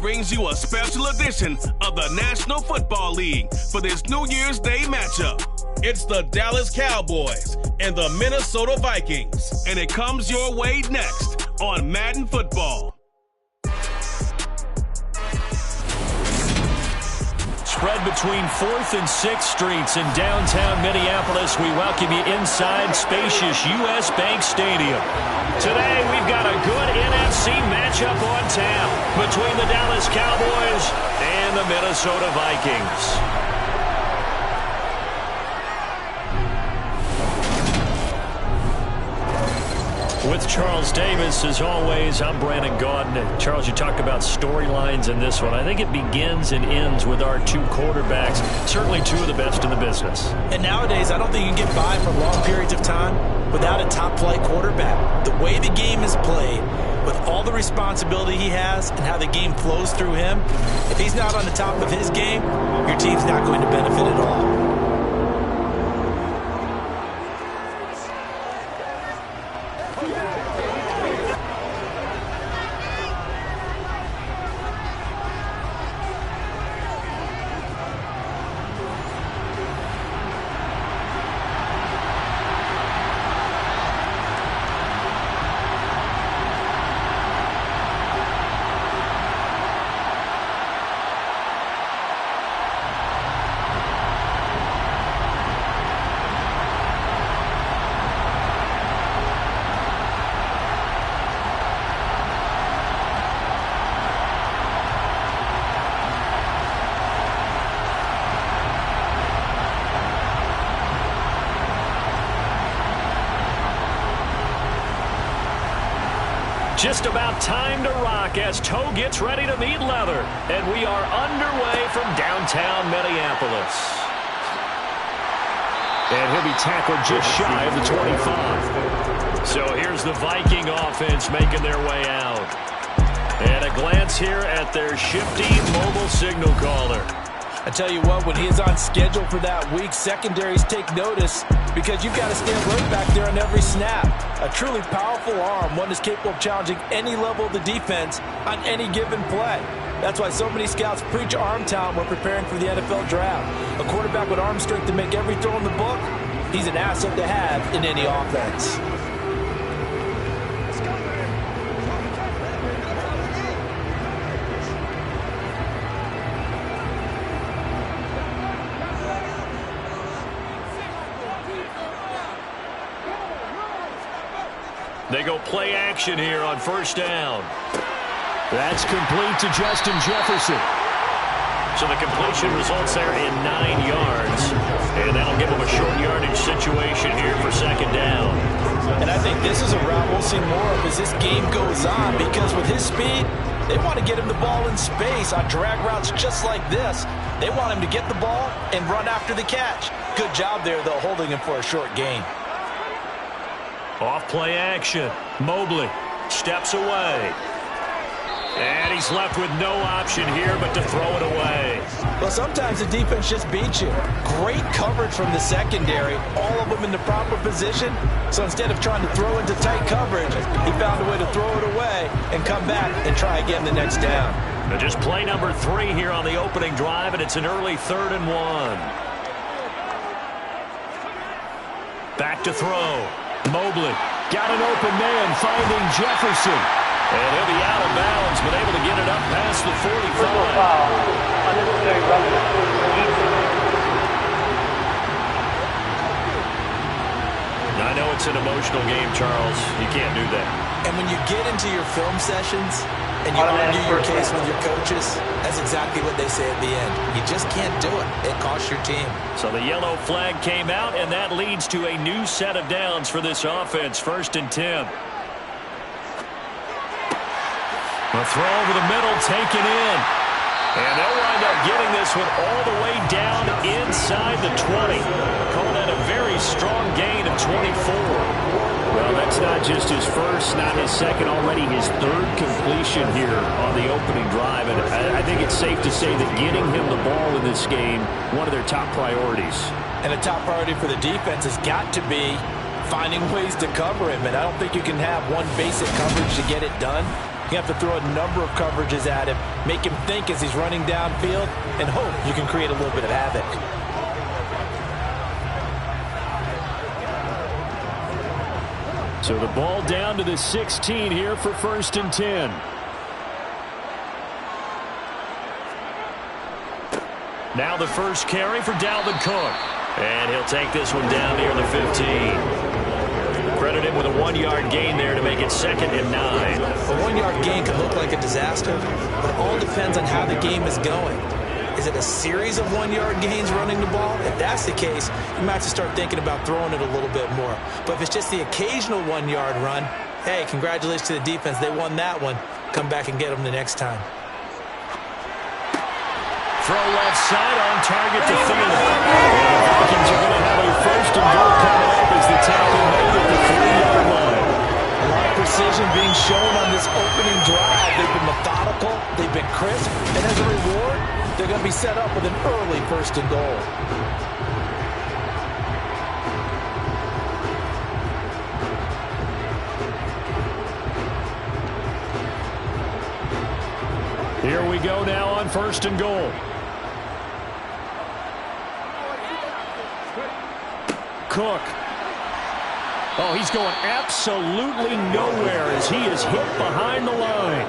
brings you a special edition of the National Football League for this New Year's Day matchup. It's the Dallas Cowboys and the Minnesota Vikings, and it comes your way next on Madden Football. Spread between 4th and 6th Streets in downtown Minneapolis. We welcome you inside spacious U.S. Bank Stadium. Today, we've got a good NFC matchup on tap between the Dallas Cowboys and the Minnesota Vikings. With Charles Davis, as always, I'm Brandon Gaudin. Charles, you talked about storylines in this one. I think it begins and ends with our two quarterbacks, certainly two of the best in the business. And nowadays, I don't think you can get by for long periods of time without a top-flight quarterback. The way the game is played, with all the responsibility he has and how the game flows through him, if he's not on the top of his game, your team's not going to benefit at all. Just about time to rock as Toe gets ready to meet leather. And we are underway from downtown Minneapolis. And he'll be tackled just shy of the 25. So here's the Viking offense making their way out. And a glance here at their shifty mobile signal caller. I tell you what, when he is on schedule for that week, secondaries take notice because you've got to stand right back there on every snap. A truly powerful arm, one is capable of challenging any level of the defense on any given play. That's why so many scouts preach arm talent when preparing for the NFL draft. A quarterback with arm strength to make every throw in the book, he's an asset to have in any offense. They go play action here on first down. That's complete to Justin Jefferson. So the completion results there in 9 yards. And that'll give them a short yardage situation here for second down. And I think this is a route we'll see more of as this game goes on, because with his speed, they want to get him the ball in space on drag routes just like this. They want him to get the ball and run after the catch. Good job there, though, holding him for a short gain. Off play action. Mobley steps away. And he's left with no option here but to throw it away. Well, sometimes the defense just beats you. Great coverage from the secondary. All of them in the proper position. So instead of trying to throw into tight coverage, he found a way to throw it away and come back and try again the next down. Now just play number 3 here on the opening drive, and it's an early 3rd and 1. Back to throw. Mobley got an open man, finding Jefferson. And he'll be out of bounds, but able to get it up past the 45. I know it's an emotional game, Charles. You can't do that. And when you get into your film sessions and you argue your case with your coaches, that's exactly what they say at the end. You just can't do it. It costs your team. So the yellow flag came out, and that leads to a new set of downs for this offense. 1st and 10. A throw over the middle, taken in. And they'll wind up getting this one all the way down inside the 20. Calling that a very strong gain of 24. Well, that's not just his first, not his second, already his 3rd completion here on the opening drive. And I think it's safe to say that getting him the ball in this game, one of their top priorities. And a top priority for the defense has got to be finding ways to cover him. And I don't think you can have one basic coverage to get it done. You have to throw a number of coverages at him, make him think as he's running downfield, and hope you can create a little bit of havoc. So the ball down to the 16 here for 1st and 10. Now the first carry for Dalvin Cook. And he'll take this one down near the 15. Credit him with a 1-yard gain there to make it 2nd and 9. A 1-yard gain can look like a disaster, but it all depends on how the game is going. Is it a series of 1-yard gains running the ball? If that's the case, you might have to start thinking about throwing it a little bit more. But if it's just the occasional 1-yard run, hey, congratulations to the defense. They won that one. Come back and get them the next time. Throw left side on target to Thielen. And the Vikings are going to have a 1st and goal coming up as the tackle made at the 3-yard line. A lot of precision being shown on this opening drive. They've been methodical, they've been crisp, and as a reward, they're going to be set up with an early 1st and goal. Here we go now on 1st and goal. Cook. Oh, he's going absolutely nowhere as he is hit behind the line.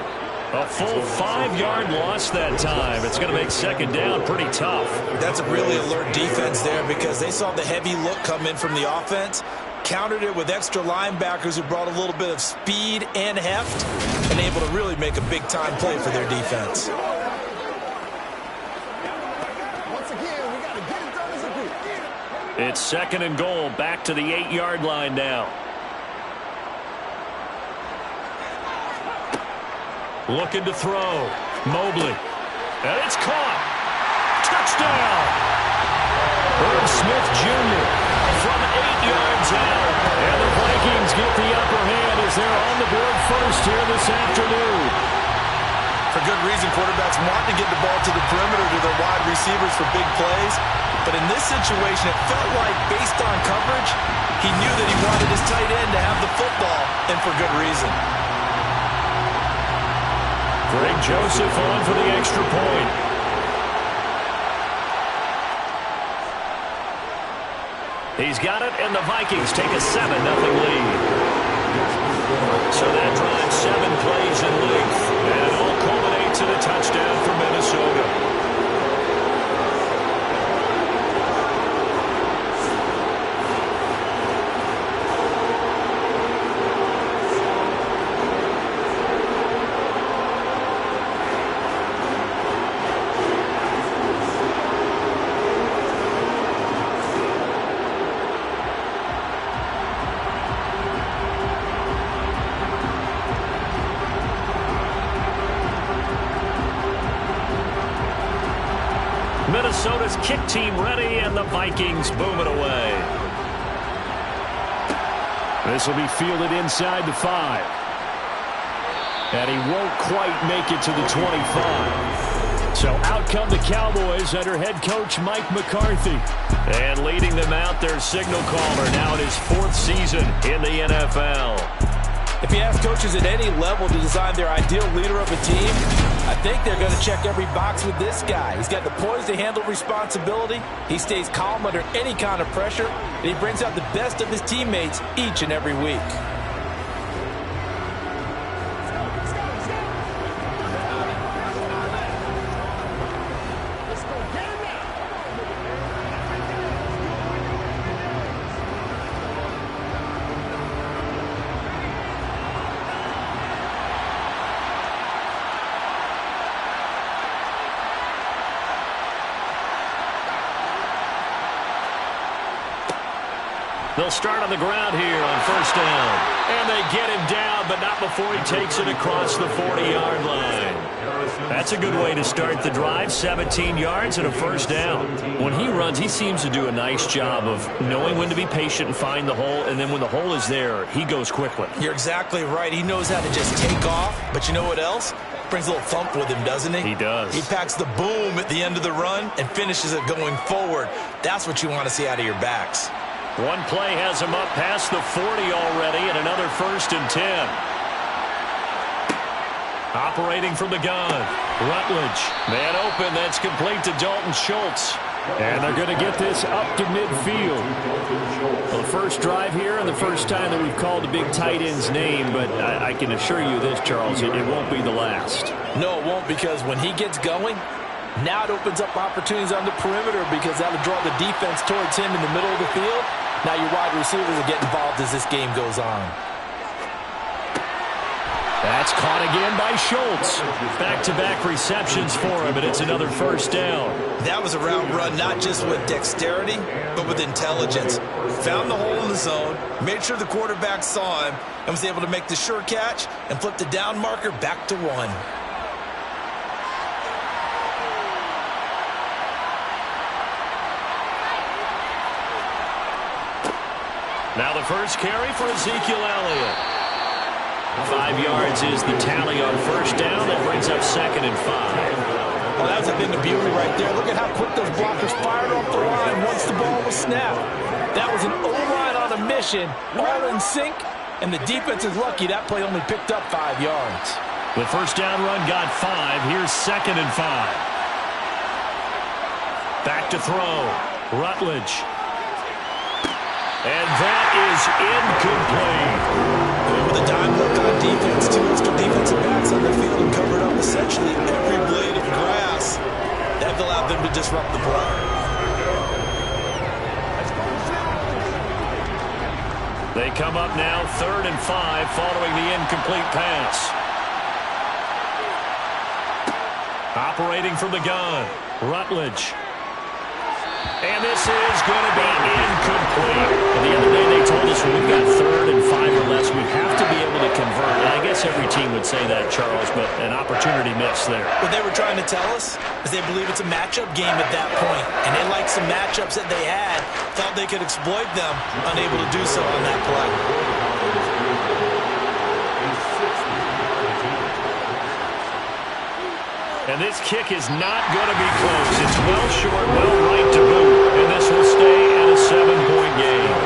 A full 5-yard loss that time. It's going to make 2nd down pretty tough. That's a really alert defense there because they saw the heavy look come in from the offense, countered it with extra linebackers who brought a little bit of speed and heft, and able to really make a big-time play for their defense. It's 2nd and goal, back to the 8-yard line now. Looking to throw. Mobley. And it's caught. Touchdown! Herb Smith Jr. from 8 yards out. And the Vikings get the upper hand as they're on the board first here this afternoon. For good reason, quarterbacks want to get the ball to the perimeter to their wide receivers for big plays. But in this situation, it felt like, based on coverage, he knew that he wanted his tight end to have the football, and for good reason. Greg Joseph on for the extra point. He's got it, and the Vikings take a 7-0 lead. So that drives 7 plays in length, and it all culminates in a touchdown for Minnesota. Minnesota's kick team ready, and the Vikings boom it away. This will be fielded inside the 5. And he won't quite make it to the 25. So out come the Cowboys under head coach Mike McCarthy. And leading them out, their signal caller now in his 4th season in the NFL. If you ask coaches at any level to design their ideal leader of a team, I think they're going to check every box with this guy. He's got the poise to handle responsibility. He stays calm under any kind of pressure, and he brings out the best of his teammates each and every week. They'll start on the ground here on 1st down. And they get him down, but not before he takes it across the 40-yard line. That's a good way to start the drive. 17 yards and a 1st down. When he runs, he seems to do a nice job of knowing when to be patient and find the hole, and then when the hole is there, he goes quickly. You're exactly right. He knows how to just take off, but you know what else? Brings a little thump with him, doesn't he? He does. He packs the boom at the end of the run and finishes it going forward. That's what you want to see out of your backs. One play has him up past the 40 already, and another 1st and 10. Operating from the gun. Rutledge. Man open. That's complete to Dalton Schultz. And they're going to get this up to midfield. Well, the first drive here and the first time that we've called the big tight end's name, but I can assure you this, Charles, it won't be the last. No, it won't, because when he gets going, now it opens up opportunities on the perimeter because that'll draw the defense towards him in the middle of the field. Now your wide receivers will get involved as this game goes on. That's caught again by Schultz. Back-to-back receptions for him, and it's another first down. That was a route run, not just with dexterity, but with intelligence. Found the hole in the zone, made sure the quarterback saw him, and was able to make the sure catch and flip the down marker back to 1. Now the first carry for Ezekiel Elliott. 5 yards is the tally on first down. That brings up 2nd and 5. Well, that was a thing of beauty right there. Look at how quick those blockers fired off the line once the ball was snapped. That was an O-line on a mission, all in sync, and the defense is lucky that play only picked up 5 yards. The first down run got 5. Here's 2nd and 5. Back to throw. Rutledge. And that is incomplete. With a dime look on defense, 2 extra defensive backs on the field and covered up essentially every blade of grass. That allowed them to disrupt the play. They come up now 3rd and 5 following the incomplete pass. Operating from the gun, Rutledge. And this is going to be incomplete. And the other day they told us when we've got 3rd and 5 or less, we have to be able to convert. And I guess every team would say that, Charles, but an opportunity missed there. What they were trying to tell us is they believe it's a matchup game at that point. And they liked some matchups that they had, thought they could exploit them, unable to do so on that play. And this kick is not going to be close. It's well short, well right to boot. And this will stay at a 7-point game.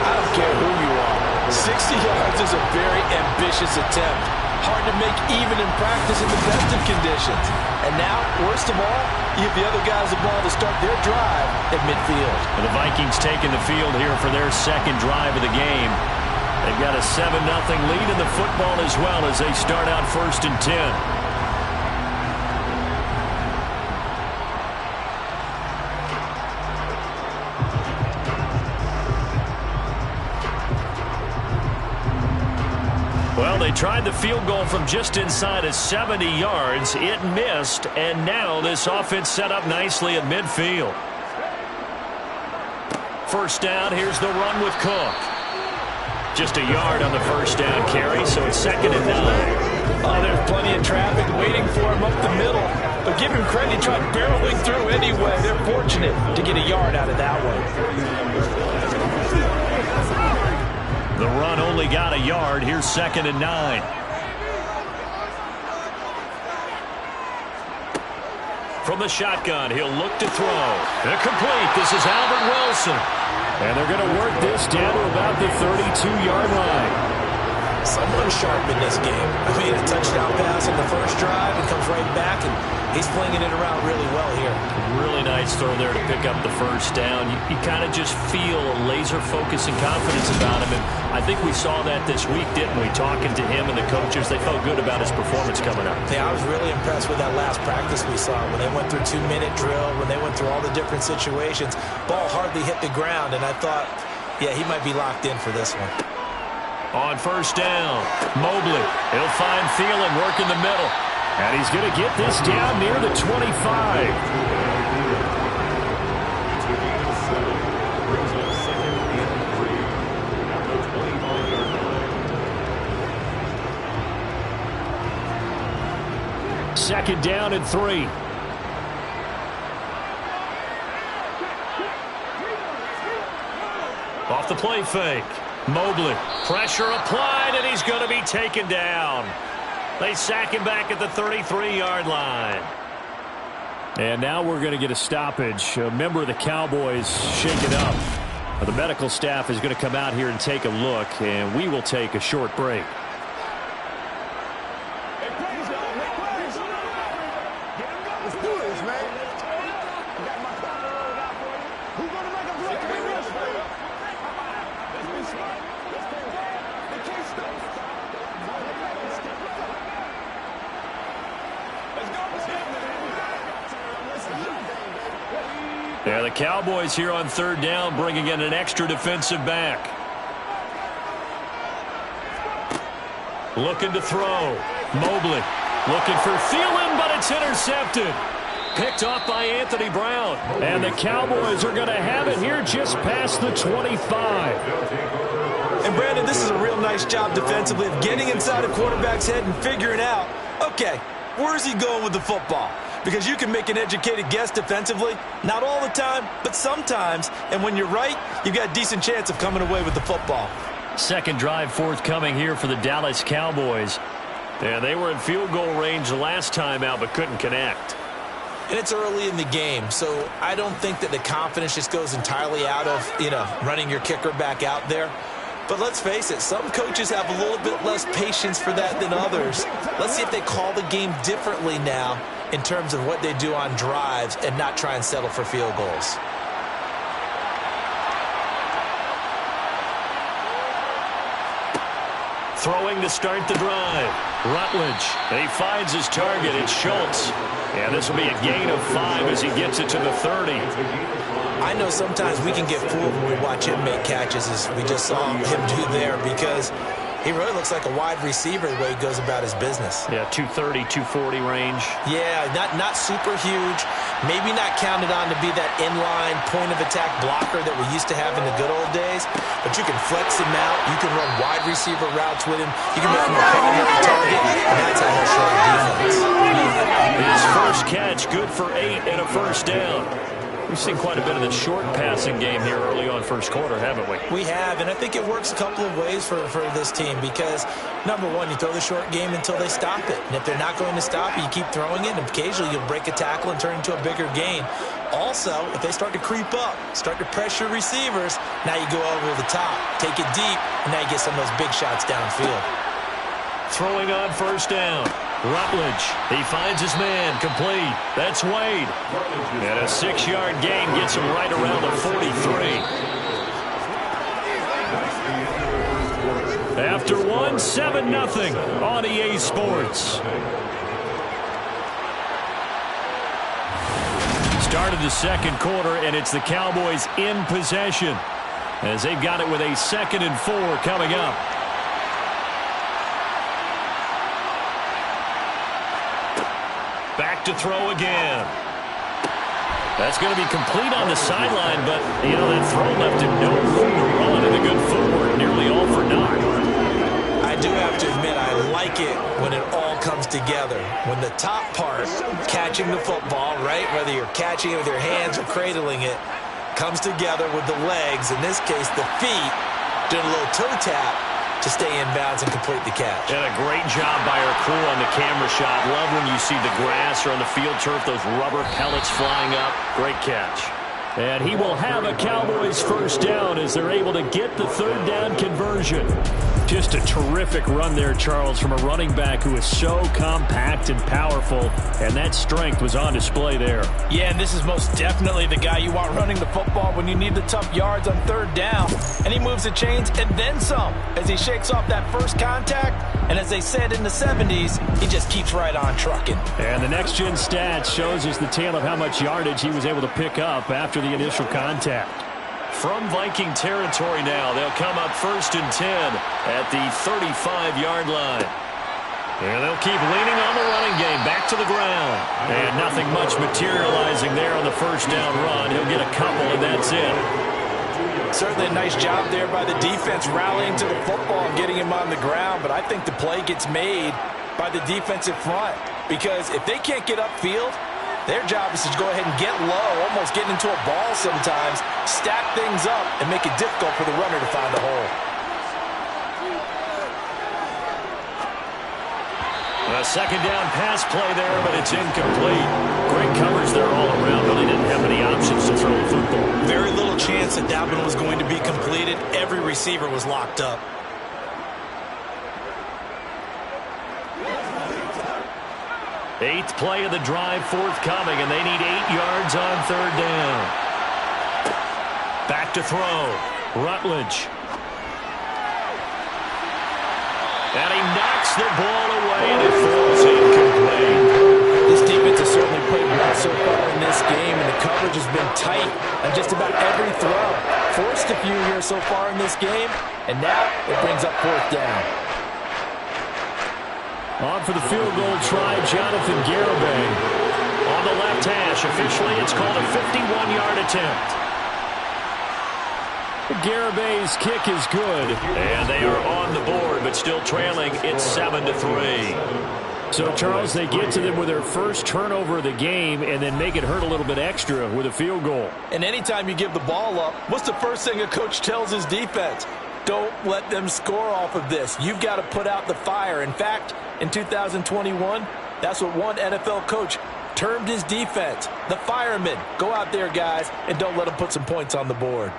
I don't care who you are. 60 yards is a very ambitious attempt. Hard to make even in practice in the best of conditions. And now, worst of all, you give the other guys the ball to start their drive at midfield. And the Vikings taking the field here for their second drive of the game. They've got a 7-0 lead in the football as well as they start out 1st and 10. Well, they tried the field goal from just inside of 70 yards. It missed, and now this offense set up nicely at midfield. First down, here's the run with Cook. Just a yard on the first down carry, so it's 2nd and 9. Oh, there's plenty of traffic waiting for him up the middle. But give him credit, he tried barreling through anyway. They're fortunate to get a yard out of that one. The run only got a yard. Here's 2nd and 9. From the shotgun, he'll look to throw. They're complete. This is Albert Wilson. And they're going to work this down to about the 32-yard line. Someone sharp in this game. I mean, a touchdown pass on the first drive and comes right back, and he's flinging it around really well here. Really nice throw there to pick up the first down. You kind of just feel a laser focus and confidence about him, and I think we saw that this week, didn't we? Talking to him and the coaches, they felt good about his performance coming up. Yeah, I was really impressed with that last practice we saw when they went through 2-minute drill, when they went through all the different situations. Ball hardly hit the ground, and I thought, yeah, he might be locked in for this one. On first down, Mobley. He'll find Thielen work in the middle. And he's going to get this down near the 25. Second down and 3. Off the play fake. Mobley, pressure applied, and he's going to be taken down. They sack him back at the 33-yard line. And now we're going to get a stoppage. A member of the Cowboys shaken up. The medical staff is going to come out here and take a look, and we will take a short break. Hey, Yeah, the Cowboys here on third down, bringing in an extra defensive back. Looking to throw. Mobley looking for Thielen, but it's intercepted. Picked off by Anthony Brown. And the Cowboys are going to have it here just past the 25. And Brandon, this is a real nice job defensively of getting inside a quarterback's head and figuring out, okay, where's he going with the football? Because you can make an educated guess defensively, not all the time, but sometimes. And when you're right, you've got a decent chance of coming away with the football. Second drive forthcoming here for the Dallas Cowboys. And they were in field goal range the last time out, but couldn't connect. And it's early in the game, so I don't think that the confidence just goes entirely out of, running your kicker back out there. But let's face it, some coaches have a little bit less patience for that than others. Let's see if they call the game differently now in terms of what they do on drives and not try and settle for field goals. Throwing to start the drive. Rutledge. And he finds his target. It's Schultz. And this will be a gain of 5 as he gets it to the 30. I know sometimes we can get fooled when we watch him make catches, as we just saw him do there, because he really looks like a wide receiver the way he goes about his business. Yeah, 230, 240 range. Yeah, not super huge. Maybe not counted on to be that inline point-of-attack blocker that we used to have in the good old days, but you can flex him out. You can run wide receiver routes with him. You can make him a primary target, and that's how he'll show the defense. His first catch, good for 8 and a first down. We've seen quite a bit of the short passing game here early on first quarter, haven't we? We have, and I think it works a couple of ways for this team because, number one, you throw the short game until they stop it. And if they're not going to stop it, you keep throwing it, and occasionally you'll break a tackle and turn it into a bigger gain. Also, if they start to creep up, start to pressure receivers, now you go over the top, take it deep, and now you get some of those big shots downfield. Throwing on first down. Rutledge, he finds his man, complete. That's Wade. And a 6-yard gain gets him right around the 43. After one, 7-0 on EA Sports. Started the second quarter, and it's the Cowboys in possession as they've got it with a 2nd and 4 coming up. Back to throw again. That's going to be complete on the sideline, but, that throw left him no room to run, and a good footwork, nearly all for naught. I do have to admit, I like it when it all comes together. When the top part, catching the football, right, whether you're catching it with your hands or cradling it, comes together with the legs, in this case the feet, doing a little toe tap to stay in bounds and complete the catch. And a great job by our crew on the camera shot. Love when you see the grass or on the field turf, those rubber pellets flying up. Great catch. And he will have a Cowboys first down as they're able to get the third down conversion. Just a terrific run there, Charles, from a running back who is so compact and powerful, and that strength was on display there. Yeah, and this is most definitely the guy you want running the football when you need the tough yards on third down. And he moves the chains and then some as he shakes off that first contact. And as they said in the 70s, he just keeps right on trucking. And the next-gen stats shows us the tale of how much yardage he was able to pick up after the initial contact. From Viking territory now, they'll come up 1st and 10 at the 35-yard line. And they'll keep leaning on the running game, back to the ground. And nothing much materializing there on the first down run. He'll get a couple, and that's it. Certainly a nice job there by the defense rallying to the football and getting him on the ground, but I think the play gets made by the defensive front because if they can't get upfield, their job is to go ahead and get low, almost getting into a ball sometimes, stack things up, and make it difficult for the runner to find a hole. A second down pass play there, but it's incomplete. Great coverage there all around, but they didn't have many options to throw the football. Very little chance that one was going to be completed. Every receiver was locked up. Eighth play of the drive forthcoming, and they need 8 yards on third down. Back to throw. Rutledge. And he knocks the ball away, and it falls incomplete. The so far in this game, and the coverage has been tight on just about every throw. Forced a few here so far in this game, and now it brings up fourth down. On for the field goal try, Jonathan Garibay. On the left hash, officially it's called a 51-yard attempt. Garibay's kick is good. And they are on the board, but still trailing. It's 7-3. So, Charles, they get to them with their first turnover of the game and then make it hurt a little bit extra with a field goal. And anytime you give the ball up, what's the first thing a coach tells his defense? Don't let them score off of this. You've got to put out the fire. In fact, in 2021, that's what one NFL coach termed his defense. The firemen. Go out there, guys, and don't let them put some points on the board.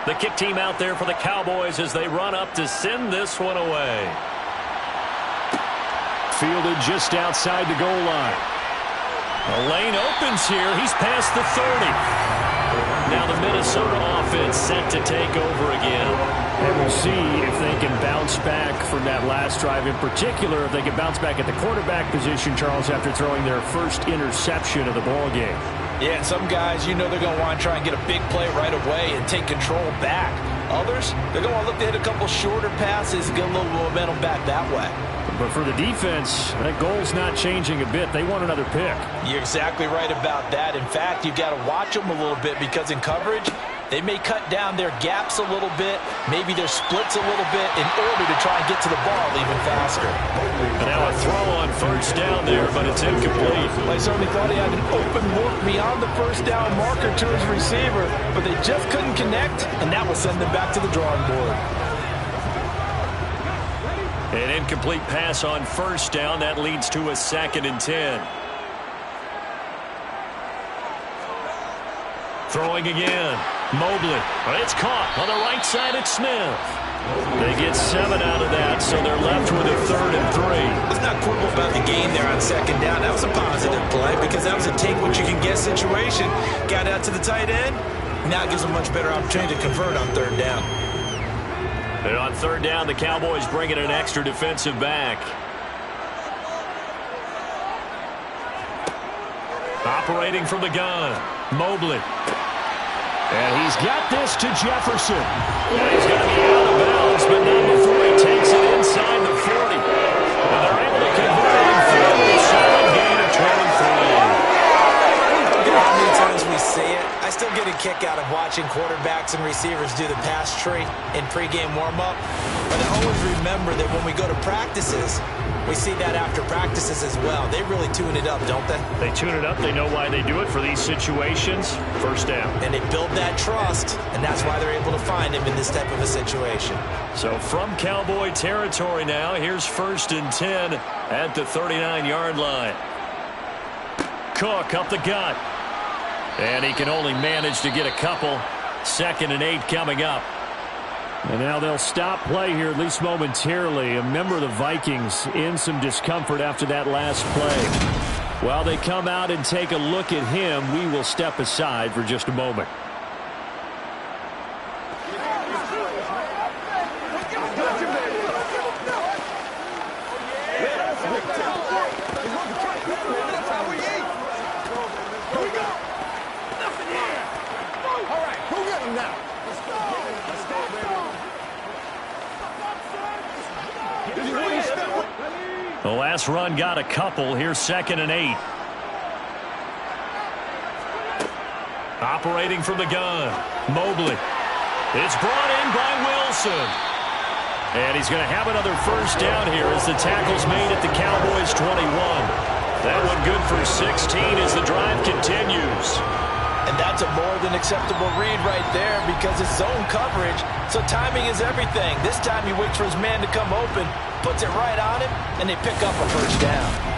The kick team out there for the Cowboys as they run up to send this one away. Fielded just outside the goal line. The lane opens here. He's past the 30. Now the Minnesota offense set to take over again. And we'll see if they can bounce back from that last drive. In particular, if they can bounce back at the quarterback position, Charles, after throwing their first interception of the ball game. Yeah, and some guys, you know they're going to want to try and get a big play right away and take control back. Others, they're going to look to hit a couple shorter passes and get a little momentum back that way. But for the defense, that goal's not changing a bit. They want another pick. You're exactly right about that. In fact, you've got to watch them a little bit because in coverage, they may cut down their gaps a little bit, maybe their splits a little bit in order to try and get to the ball even faster. And now a throw on first down there, but it's incomplete. I certainly thought he had an open look beyond the first down marker to his receiver, but they just couldn't connect, and that will send them back to the drawing board. An incomplete pass on first down. That leads to a 2nd and 10. Throwing again. Mobley. It's caught on the right side at Smith. They get 7 out of that, so they're left with a 3rd and 3. Let's not quibble about the gain there on 2nd down. That was a positive play because that was a take-what-you-can-get situation. Got out to the tight end. Now it gives them a much better opportunity to convert on 3rd down. And on 3rd down, the Cowboys bring in an extra defensive back. Operating from the gun, Mobley. And he's got this to Jefferson. And he's going to be out of bounds, but not before he takes it inside the 40. And they're able to convert it in field. Solid gain of 23. How many times we see it? I still get a kick out of watching quarterbacks and receivers do the pass tree in pregame warm-up. But I always remember that when we go to practices, we see that after practices as well. They really tune it up, don't they? They tune it up. They know why they do it for these situations. First down. And they build that trust, and that's why they're able to find him in this type of a situation. So from Cowboy territory now, here's 1st and 10 at the 39-yard line. Cook up the gut. And he can only manage to get a couple. 2nd and 8 coming up. And now they'll stop play here, at least momentarily. A member of the Vikings in some discomfort after that last play. While they come out and take a look at him, we will step aside for just a moment. The last run got a couple. Here's 2nd and 8. Operating from the gun, Mobley. It's brought in by Wilson. And he's going to have another first down here as the tackle's made at the Cowboys 21. That one good for 16 as the drive continues. And that's a more than acceptable read right there because it's zone coverage, so timing is everything. This time he waits for his man to come open, puts it right on him, and they pick up a first down.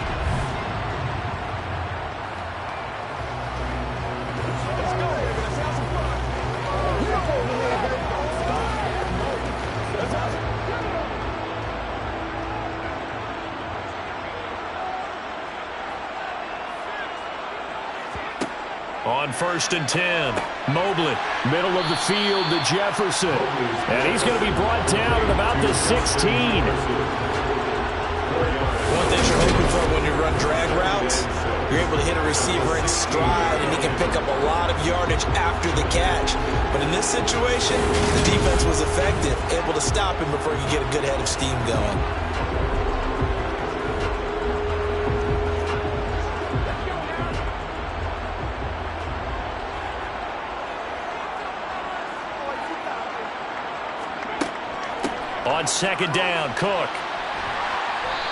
On 1st and 10, Mobley, middle of the field to Jefferson. And he's going to be brought down at about the 16. One thing you're hoping for when you run drag routes, you're able to hit a receiver in stride, and he can pick up a lot of yardage after the catch. But in this situation, the defense was effective, able to stop him before he could get a good head of steam going. On 2nd down, Cook.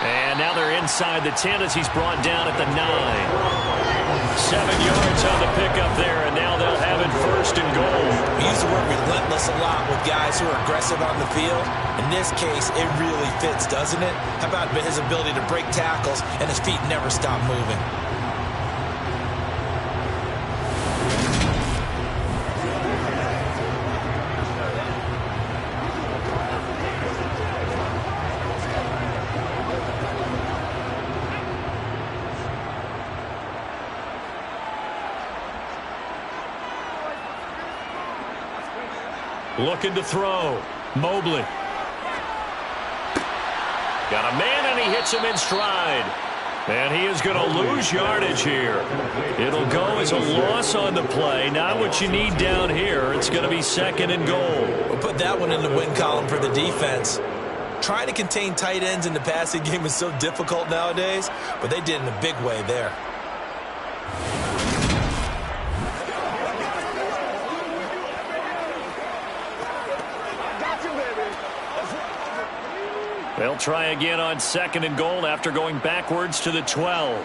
And now they're inside the 10 as he's brought down at the 9. 7 yards on the pickup there, and now they'll have it 1st and goal. We use the word relentless a lot with guys who are aggressive on the field. In this case, it really fits, doesn't it? How about his ability to break tackles and his feet never stop moving? Looking to throw. Mobley. Got a man, and he hits him in stride. And he is going to lose yardage here. It'll go as a loss on the play. Not what you need down here. It's going to be 2nd and goal. We'll put that one in the win column for the defense. Trying to contain tight ends in the passing game is so difficult nowadays, but they did in a big way there. They'll try again on 2nd and goal after going backwards to the 12.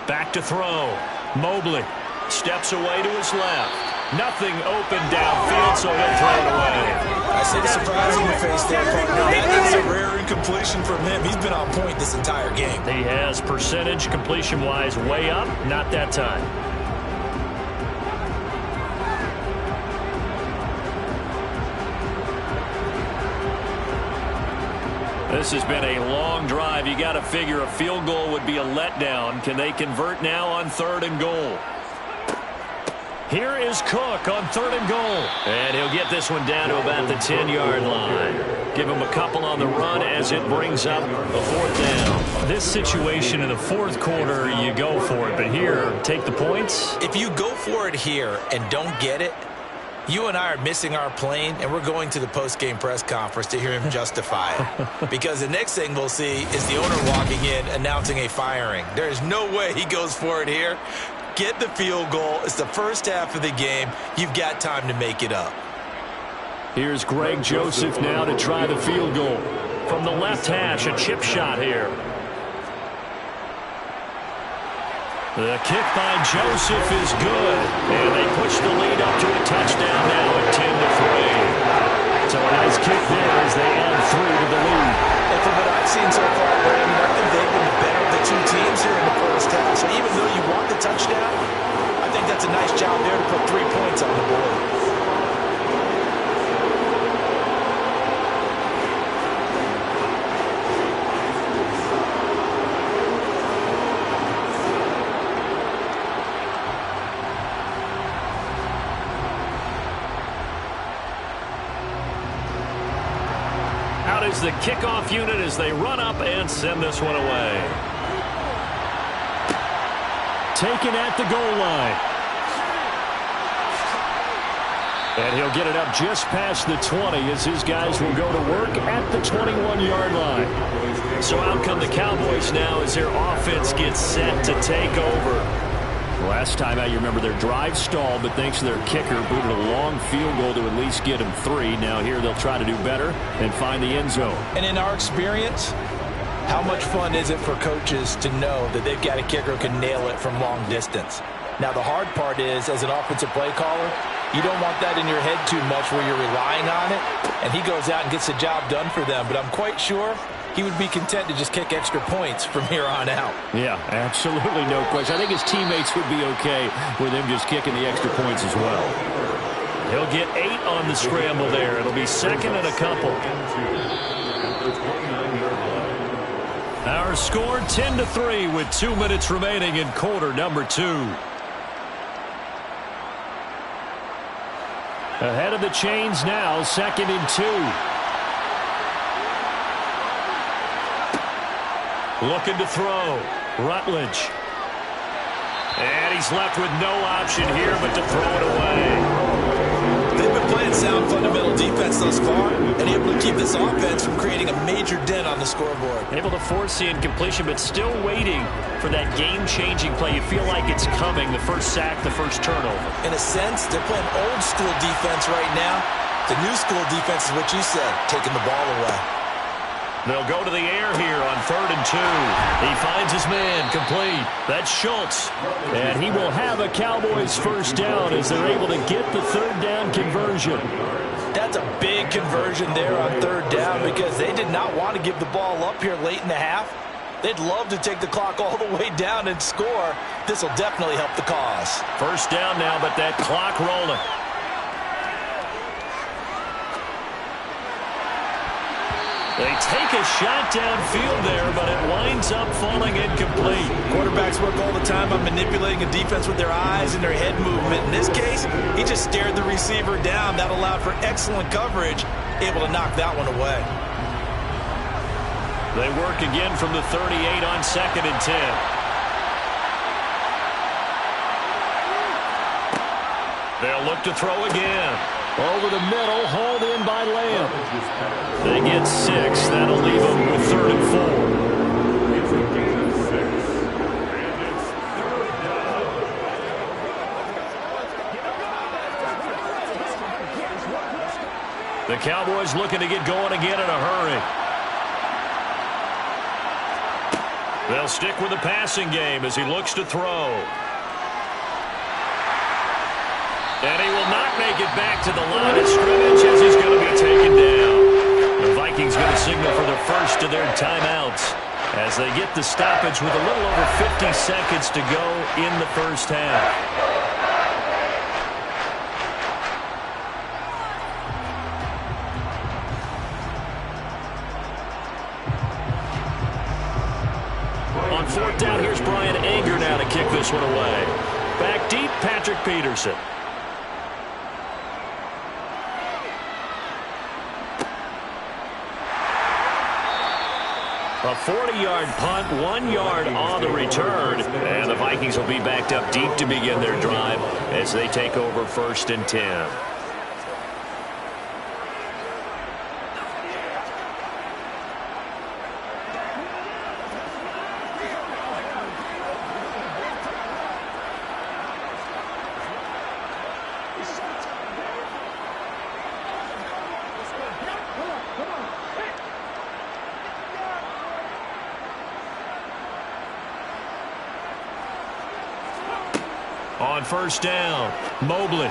Back to throw. Mobley steps away to his left. Nothing open downfield, so he'll throw it away. I see the surprise in your face there, partner. That is a rare incompletion from him. He's been on point this entire game. He has percentage completion-wise way up. Not that time. This has been a long drive. You got to figure a field goal would be a letdown. Can they convert now on 3rd and goal? Here is Cook on 3rd and goal. And he'll get this one down to about the 10-yard line. Give him a couple on the run as it brings up the 4th down. This situation in the 4th quarter, you go for it. But here, take the points. If you go for it here and don't get it, you and I are missing our plane, and we're going to the post-game press conference to hear him justify it. Because the next thing we'll see is the owner walking in announcing a firing. There is no way he goes for it here. Get the field goal. It's the first half of the game. You've got time to make it up. Here's Greg Joseph now to try the field goal. From the left hash, a chip shot here. The kick by Joseph is good. And they push the lead up to a touchdown now at 10-3. So a nice kick there as they add 3 to the lead. And from what I've seen so far, Brandon, I think they've been the better of the two teams here in the first half. So even though you want the touchdown, I think that's a nice job there to put 3 points on the board. Is the kickoff unit as they run up and send this one away. Taken at the goal line. And he'll get it up just past the 20 as his guys will go to work at the 21-yard line. So out come the Cowboys now as their offense gets set to take over. Last time out, you remember their drive stalled, but thanks to their kicker, booted a long field goal to at least get them 3. Now here they'll try to do better and find the end zone. And in our experience, how much fun is it for coaches to know that they've got a kicker who can nail it from long distance? Now the hard part is, as an offensive play caller, you don't want that in your head too much where you're relying on it, and he goes out and gets the job done for them. But I'm quite sure he would be content to just kick extra points from here on out. Yeah, absolutely no question. I think his teammates would be okay with him just kicking the extra points as well. He'll get 8 on the scramble there. It'll be 2nd and a couple. Our score 10-3 with 2 minutes remaining in quarter number 2. Ahead of the chains now, 2nd and 2. Looking to throw. Rutledge. And he's left with no option here but to throw it away. They've been playing sound fundamental defense thus far and able to keep this offense from creating a major dent on the scoreboard. Able to force the incompletion, but still waiting for that game-changing play. You feel like it's coming, the first sack, the first turnover. In a sense, they're playing old-school defense right now. The new-school defense is what you said, taking the ball away. They'll go to the air here on 3rd and 2. He finds his man complete. That's Schultz. And he will have a Cowboys first down as they're able to get the 3rd down conversion. That's a big conversion there on 3rd down because they did not want to give the ball up here late in the half. They'd love to take the clock all the way down and score. This will definitely help the cause. First down now, but that clock rolling. They take a shot downfield there, but it winds up falling incomplete. Quarterbacks work all the time on manipulating a defense with their eyes and their head movement. In this case, he just stared the receiver down. That allowed for excellent coverage, able to knock that one away. They work again from the 38 on 2nd and 10. They'll look to throw again. Over the middle, hauled in by Lamb. They get 6. That'll leave them with 3rd and 4. The Cowboys looking to get going again in a hurry. They'll stick with the passing game as he looks to throw. And he will not make it back to the line of scrimmage as he's going to be taken down. The Vikings going to signal for the first of their timeouts as they get the stoppage with a little over 50 seconds to go in the first half. On 4th down, here's Brian Anger now to kick this one away. Back deep, Patrick Peterson. A 40-yard punt, 1 yard on the return. And the Vikings will be backed up deep to begin their drive as they take over 1st and 10. On 1st down, Mobley.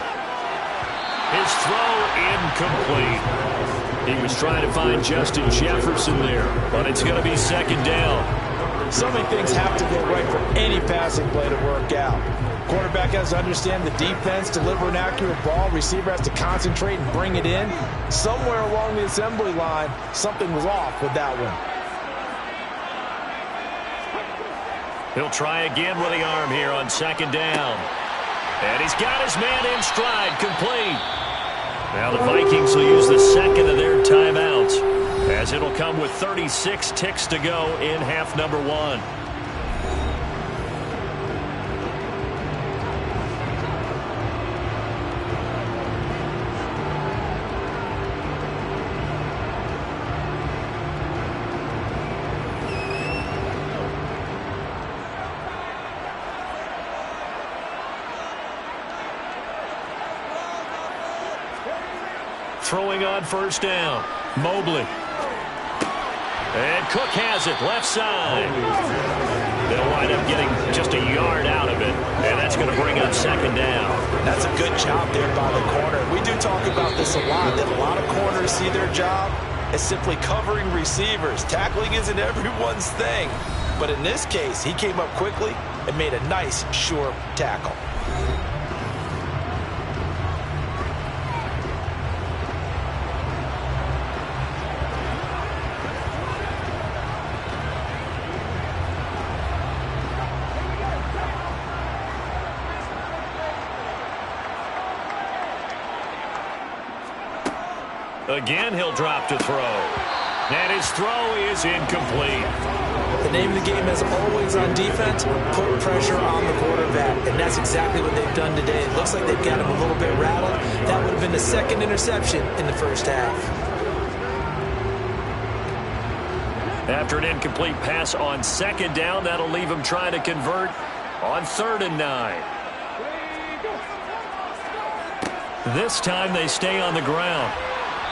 His throw incomplete. He was trying to find Justin Jefferson there, but it's going to be 2nd down. So many things have to go right for any passing play to work out. Quarterback has to understand the defense, deliver an accurate ball. Receiver has to concentrate and bring it in. Somewhere along the assembly line, something was off with that one. He'll try again with the arm here on 2nd down. And he's got his man in stride, complete. Now the Vikings will use the 2nd of their timeouts as it'll come with 36 ticks to go in half number 1. Throwing on 1st down, Mobley. And Cook has it, left side. They'll wind up getting just a yard out of it, and that's going to bring up 2nd down. That's a good job there by the corner. We do talk about this a lot, that a lot of corners see their job as simply covering receivers. Tackling isn't everyone's thing. But in this case, he came up quickly and made a nice, sure tackle. Again, he'll drop to throw. And his throw is incomplete. The name of the game is always on defense, put pressure on the quarterback. And that's exactly what they've done today. It looks like they've got him a little bit rattled. That would have been the second interception in the first half. After an incomplete pass on second down, that'll leave him trying to convert on 3rd and 9. This time they stay on the ground.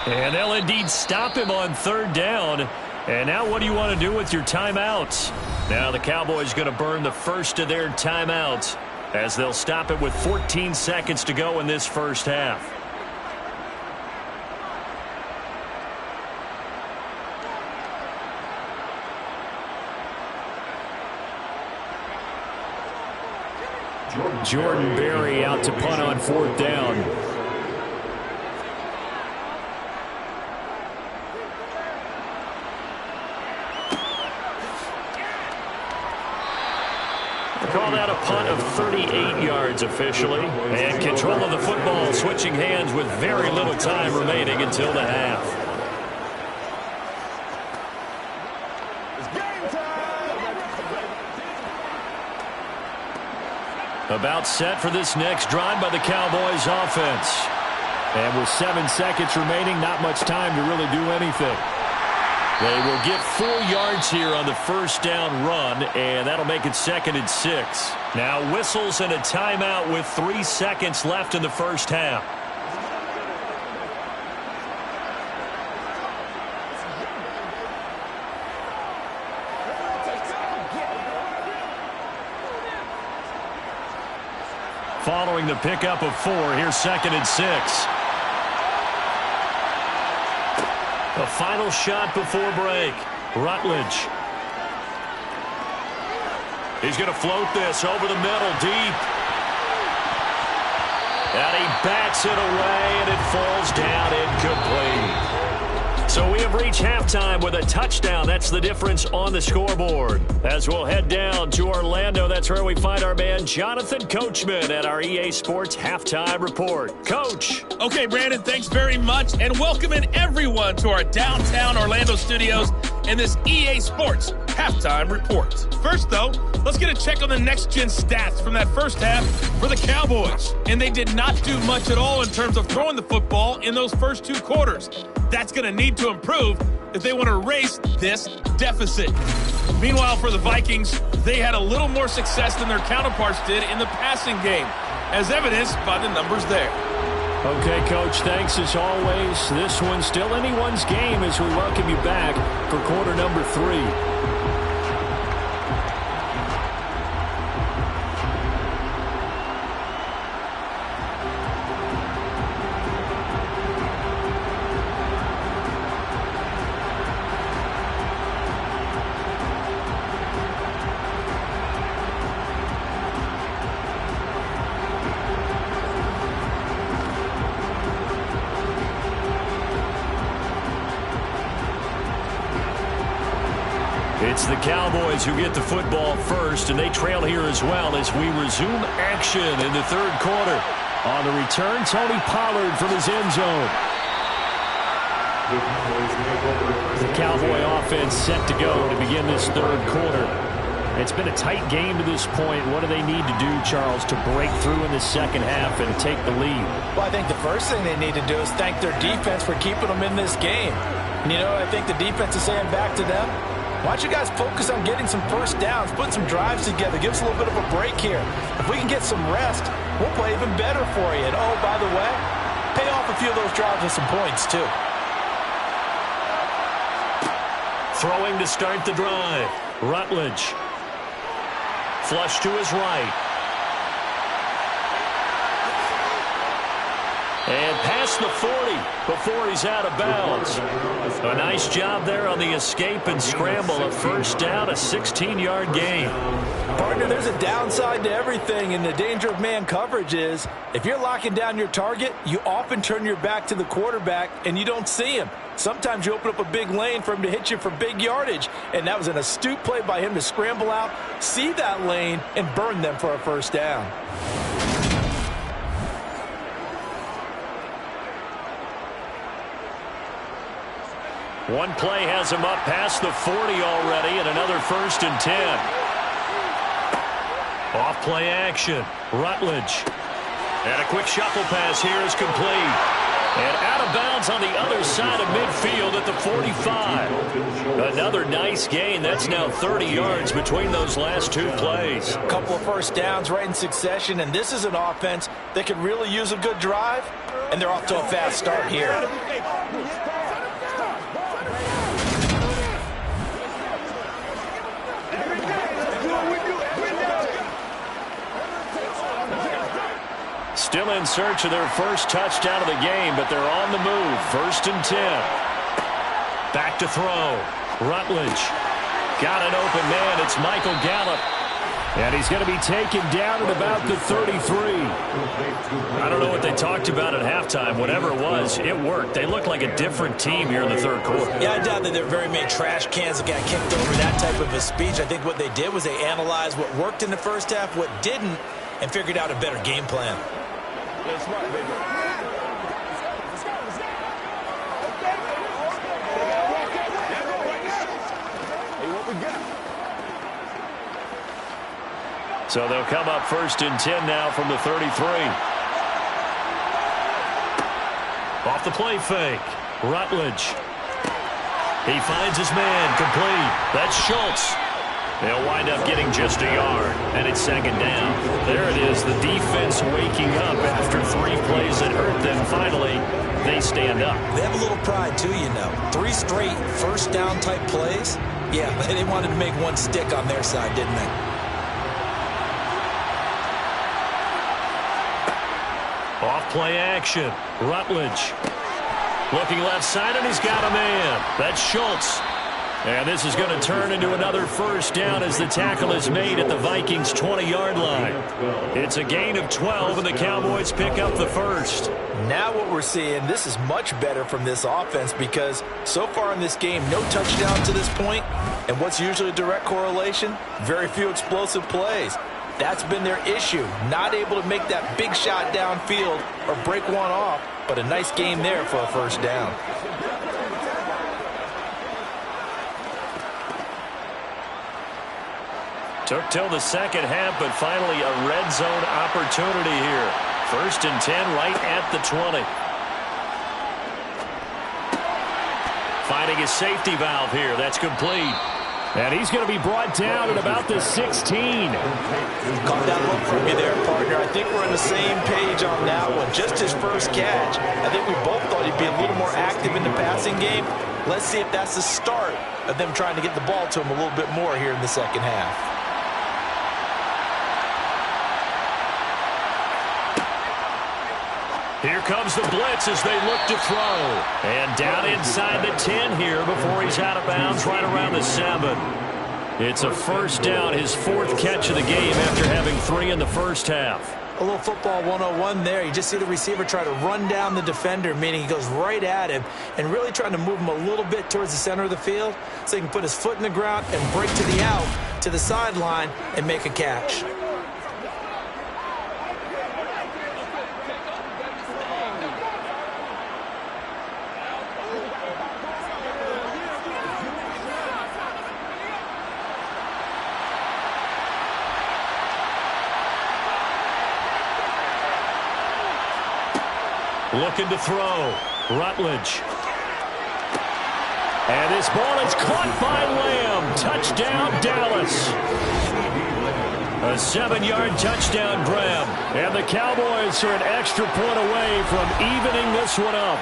And they'll indeed stop him on 3rd down. And now what do you want to do with your timeouts? Now the Cowboys going to burn the first of their timeouts as they'll stop it with 14 seconds to go in this first half. Jordan Berry out to punt on 4th down. Call that a punt of 38 yards officially. And control of the football switching hands with very little time remaining until the half. About set for this next drive by the Cowboys offense. And with 7 seconds remaining, not much time to really do anything. They will get 4 yards here on the first down run, and that'll make it 2nd and 6. Now whistles and a timeout with 3 seconds left in the first half. Following the pickup of 4, here's 2nd and 6. The final shot before break. Rutledge. He's going to float this over the middle, deep. And he bats it away, and it falls down incomplete. So we have reached halftime with a touchdown. That's the difference on the scoreboard. As we'll head down to Orlando, that's where we find our man Jonathan Coachman at our EA Sports Halftime Report. Coach. Okay, Brandon, thanks very much, and welcoming everyone to our downtown Orlando studios in this EA Sports Halftime Report. First, though, let's get a check on the next-gen stats from that first half for the Cowboys. And they did not do much at all in terms of throwing the football in those first 2 quarters. That's going to need to improve if they want to erase this deficit. Meanwhile, for the Vikings, they had a little more success than their counterparts did in the passing game, as evidenced by the numbers there. Okay, Coach, thanks as always. This one's still anyone's game as we welcome you back for quarter number 3. It's the Cowboys who get the football first, and they trail here as well as we resume action in the 3rd quarter. On the return, Tony Pollard from his end zone. The Cowboy offense set to go to begin this 3rd quarter. It's been a tight game to this point. What do they need to do, Charles, to break through in the second half and take the lead? Well, I think the first thing they need to do is thank their defense for keeping them in this game. And, you know, I think the defense is saying back to them, why don't you guys focus on getting some first downs, put some drives together, give us a little bit of a break here. If we can get some rest, we'll play even better for you. And, oh, by the way, pay off a few of those drives with some points, too. Throwing to start the drive. Rutledge. Flush to his right. And past the 40 before he's out of bounds. A nice job there on the escape and scramble. A first down, a 16-yard gain. Partner, there's a downside to everything, and the danger of man coverage is if you're locking down your target, you often turn your back to the quarterback and you don't see him. Sometimes you open up a big lane for him to hit you for big yardage, and that was an astute play by him to scramble out, see that lane, and burn them for a first down. One play has him up past the 40 already, and another 1st and 10. Off play action. Rutledge. And a quick shuffle pass here is complete. And out of bounds on the other side of midfield at the 45. Another nice gain. That's now 30 yards between those last 2 plays. A couple of first downs right in succession, and this is an offense that could really use a good drive, and they're off to a fast start here. Still in search of their first touchdown of the game, but they're on the move. 1st and 10. Back to throw. Rutledge. Got an open man. It's Michael Gallup. And he's going to be taken down at about the 33. I don't know what they talked about at halftime. Whatever it was, it worked. They looked like a different team here in the 3rd quarter. Yeah, I doubt that there are very many trash cans that got kicked over that type of a speech. I think what they did was they analyzed what worked in the first half, what didn't, and figured out a better game plan. That's right, baby. Hey, what we got? So they'll come up 1st and 10 now from the 33. Off the play fake. Rutledge. He finds his man. Complete. That's Schultz. They'll wind up getting just a yard, and it's 2nd down. There it is, the defense waking up after 3 plays that hurt them. Finally, they stand up. They have a little pride, too, you know. 3 straight first down type plays. Yeah, they wanted to make one stick on their side, didn't they? Off play action. Rutledge. Looking left side, and he's got a man. That's Schultz. And this is going to turn into another 1st down as the tackle is made at the Vikings' 20-yard line. It's a gain of 12, and the Cowboys pick up the 1st. Now what we're seeing, this is much better from this offense because so far in this game, no touchdown to this point. And what's usually a direct correlation? Very few explosive plays. That's been their issue. Not able to make that big shot downfield or break one off, but a nice game there for a 1st down. Took till the 2nd half, but finally a red zone opportunity here. 1st and 10 right at the 20. Finding his safety valve here. That's complete. And he's going to be brought down at about the 16. Caught that look for me there, partner. I think we're on the same page on that one. Just his first catch. I think we both thought he'd be a little more active in the passing game. Let's see if that's the start of them trying to get the ball to him a little bit more here in the 2nd half. Here comes the blitz as they look to throw. And down inside the 10 here before he's out of bounds right around the 7. It's a 1st down, his 4th catch of the game after having 3 in the first half. A little football 101 there. You just see the receiver try to run down the defender, meaning he goes right at him and really trying to move him a little bit towards the center of the field so he can put his foot in the ground and break to the out, to the sideline, and make a catch. Looking to throw. Rutledge. And this ball is caught by Lamb. Touchdown, Dallas. A 7-yard touchdown grab. And the Cowboys are an extra point away from evening this one up.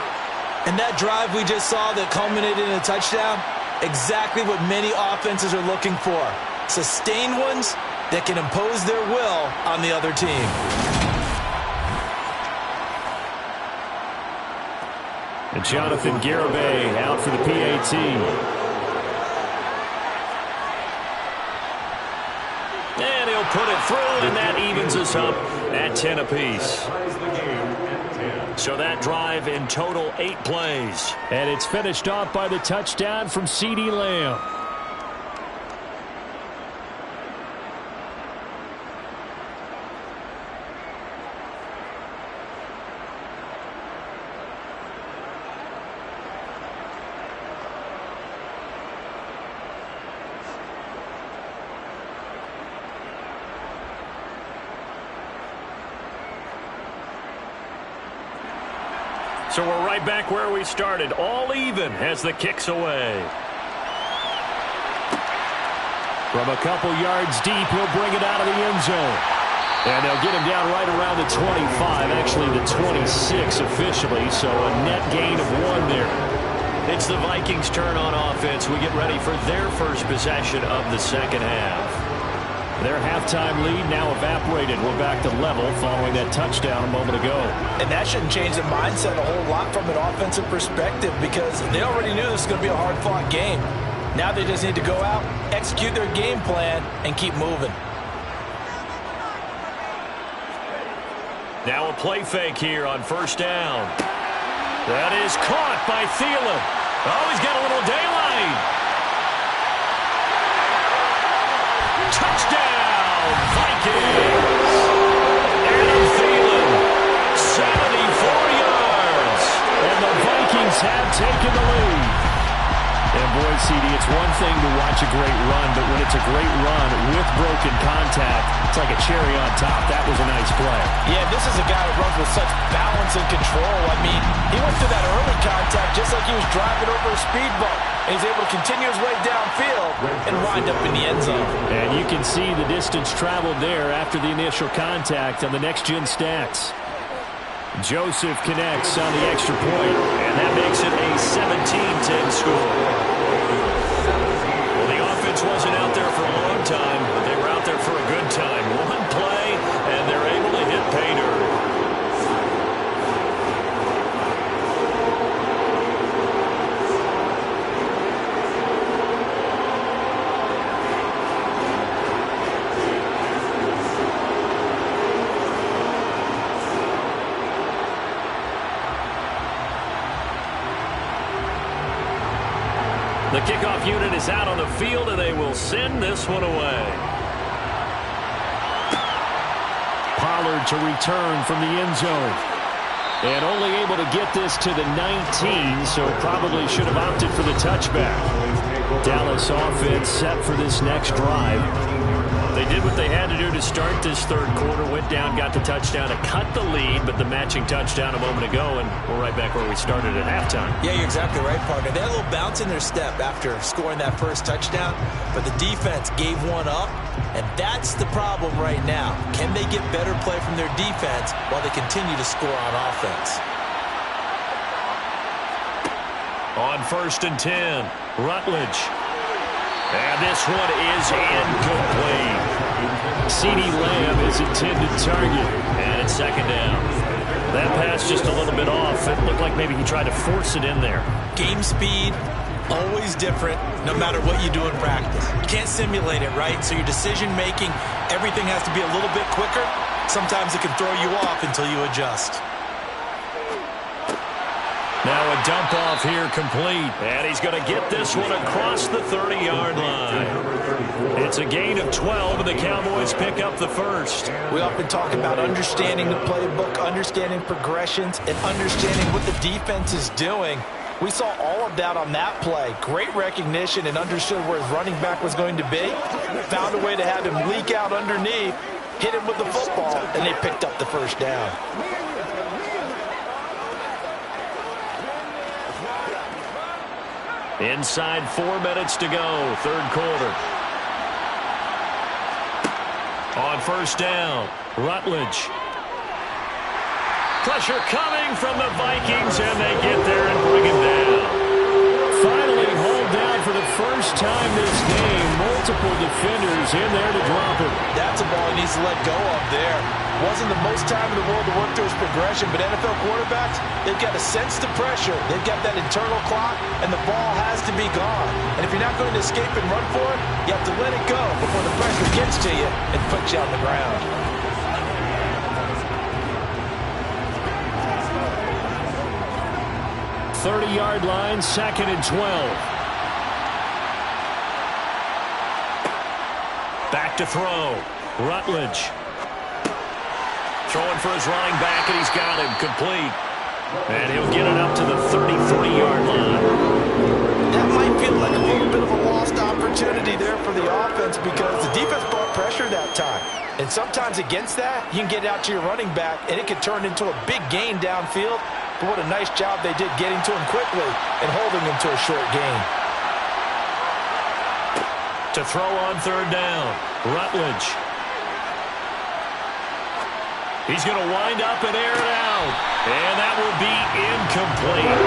And that drive we just saw that culminated in a touchdown, exactly what many offenses are looking for. Sustained ones that can impose their will on the other team. And Jonathan Garibay out for the PAT. And he'll put it through, and that evens us up at 10 apiece. So that drive in total 8 plays. And it's finished off by the touchdown from CeeDee Lamb. So we're right back where we started. All even as the kick's away. From a couple yards deep, he'll bring it out of the end zone. And they'll get him down right around the 25, actually the 26 officially, so a net gain of 1 there. It's the Vikings' turn on offense. We get ready for their first possession of the second half. Their halftime lead now evaporated. We're back to level following that touchdown a moment ago. And that shouldn't change the mindset a whole lot from an offensive perspective because they already knew this was going to be a hard-fought game. Now they just need to go out, execute their game plan, and keep moving. Now a play fake here on first down. That is caught by Thielen. Oh, he's got a little daylight. Touchdown, Vikings. Adam Thielen, 74 yards. And the Vikings have taken the lead. And boy, CD, it's one thing to watch a great run, but when it's a great run with broken contact, it's like a cherry on top. That was a nice play. Yeah, this is a guy who runs with such balance and control. I mean, he went through that early contact just like he was driving over a speed bump. And he's able to continue his way downfield and wind up in the end zone. And you can see the distance traveled there after the initial contact on the next-gen stats. Joseph connects on the extra point, and that makes it a 17-10 score. Well, the offense wasn't out there for a long time, but they were out there for a good time. One play, and they're able to hit pay dirt. The kickoff unit is out on the field, and they will send this one away. Pollard to return from the end zone. And only able to get this to the 19, so probably should have opted for the touchback. Dallas offense set for this next drive. They did what they had to do to start this third quarter. Went down, got the touchdown to cut the lead, but the matching touchdown a moment ago, and we're right back where we started at halftime. Yeah, you're exactly right, partner. They had a little bounce in their step after scoring that first touchdown, but the defense gave one up, and that's the problem right now. Can they get better play from their defense while they continue to score on offense? On 1st and 10, Rutledge. And this one is incomplete. CeeDee Lamb is intended target, and it's second down. That pass just a little bit off. It looked like maybe he tried to force it in there. Game speed, always different, no matter what you do in practice. You can't simulate it, right? So your decision-making, everything has to be a little bit quicker. Sometimes it can throw you off until you adjust. Now a dump off here complete, and he's going to get this one across the 30-yard line. It's a gain of 12, and the Cowboys pick up the first. We often talk about understanding the playbook, understanding progressions, and understanding what the defense is doing. We saw all of that on that play. Great recognition and understood where his running back was going to be. Found a way to have him leak out underneath, hit him with the football, and they picked up the first down. Inside 4 minutes to go, third quarter. On first down, Rutledge. Pressure coming from the Vikings, and they get there and bring him down. Finally hauled down for the first time this game. Multiple defenders in there to drop him. That's a ball he needs to let go of there. Wasn't the most time in the world to work through his progression, but NFL quarterbacks, they've got to sense the pressure. They've got that internal clock, and the ball has to be gone. And if you're not going to escape and run for it, you have to let it go before the pressure gets to you and puts you on the ground. .30-yard line, 2nd and 12. Back to throw. Rutledge. Throwing for his running back, and he's got him complete. And he'll get it up to the 33-yard line. That might feel like a little bit of a lost opportunity there for the offense because the defense brought pressure that time. And sometimes against that, you can get out to your running back, and it can turn into a big gain downfield But what a nice job they did getting to him quickly and holding him to a short gain. To throw on third down, Rutledge. He's going to wind up and air it out. And that will be incomplete.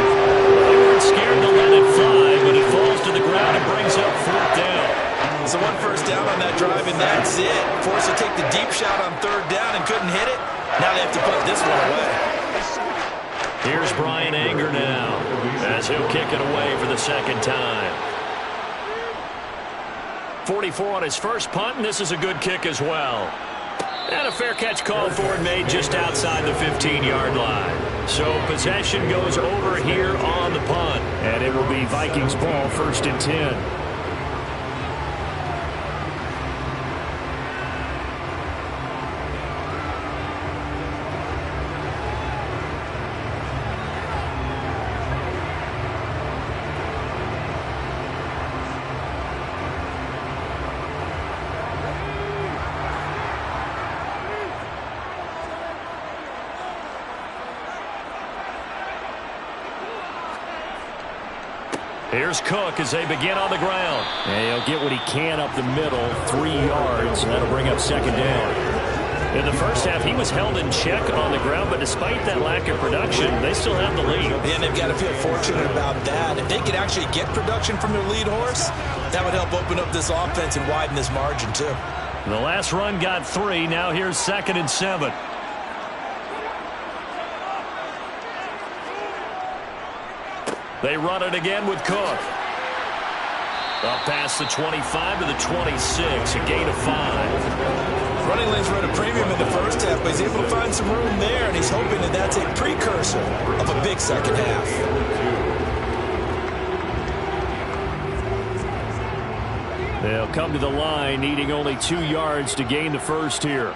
They weren't scared to let it fly, but it falls to the ground and brings up fourth down. So one first down on that drive, and that's it. Forced to take the deep shot on third down and couldn't hit it. Now they have to put this one away. Here's Brian Anger now as he'll kick it away for the second time. 44 on his first punt, and this is a good kick as well. And a fair catch called for and made just outside the 15-yard line. So possession goes over here on the punt. And it will be Vikings ball, 1st and 10. Here's Cook as they begin on the ground. And he'll get what he can up the middle, 3 yards, and that'll bring up second down. In the first half, he was held in check on the ground, but despite that lack of production, they still have the lead. And they've got to feel fortunate about that. If they could actually get production from their lead horse, that would help open up this offense and widen this margin, too. The last run got 3. Now here's 2nd and 7. They run it again with Cook. Up past the 25 to the 26, a gain of 5. Running lanes were at a premium in the first half, but he's able to find some room there, and he's hoping that that's a precursor of a big second half. They'll come to the line, needing only 2 yards to gain the first here.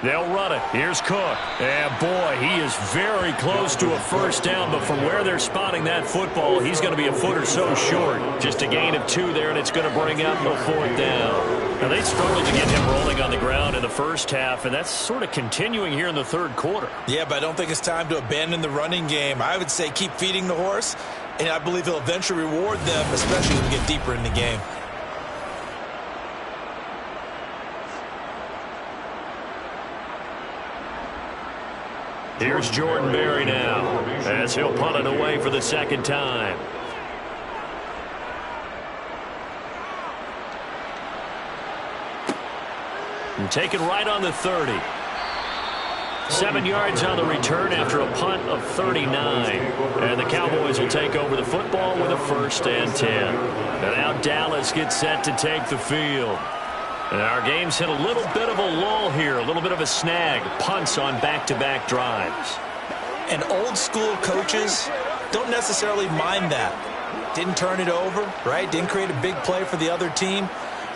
They'll run it. Here's Cook. And, boy, he is very close to a first down, but from where they're spotting that football, he's going to be a foot or so short. Just a gain of 2 there, and it's going to bring up a 4th down. Now, they struggled to get him rolling on the ground in the first half, and that's sort of continuing here in the third quarter. Yeah, but I don't think it's time to abandon the running game. I would say keep feeding the horse, and I believe he'll eventually reward them, especially as we get deeper in the game. Here's Jordan Berry now as he'll punt it away for the second time. And taken right on the 30. 7 yards on the return after a punt of 39. And the Cowboys will take over the football with a 1st and 10. And now Dallas gets set to take the field. And our game's hit a little bit of a lull here, a little bit of a snag. Punts on back-to-back drives. And old-school coaches don't necessarily mind that. Didn't turn it over, right? Didn't create a big play for the other team.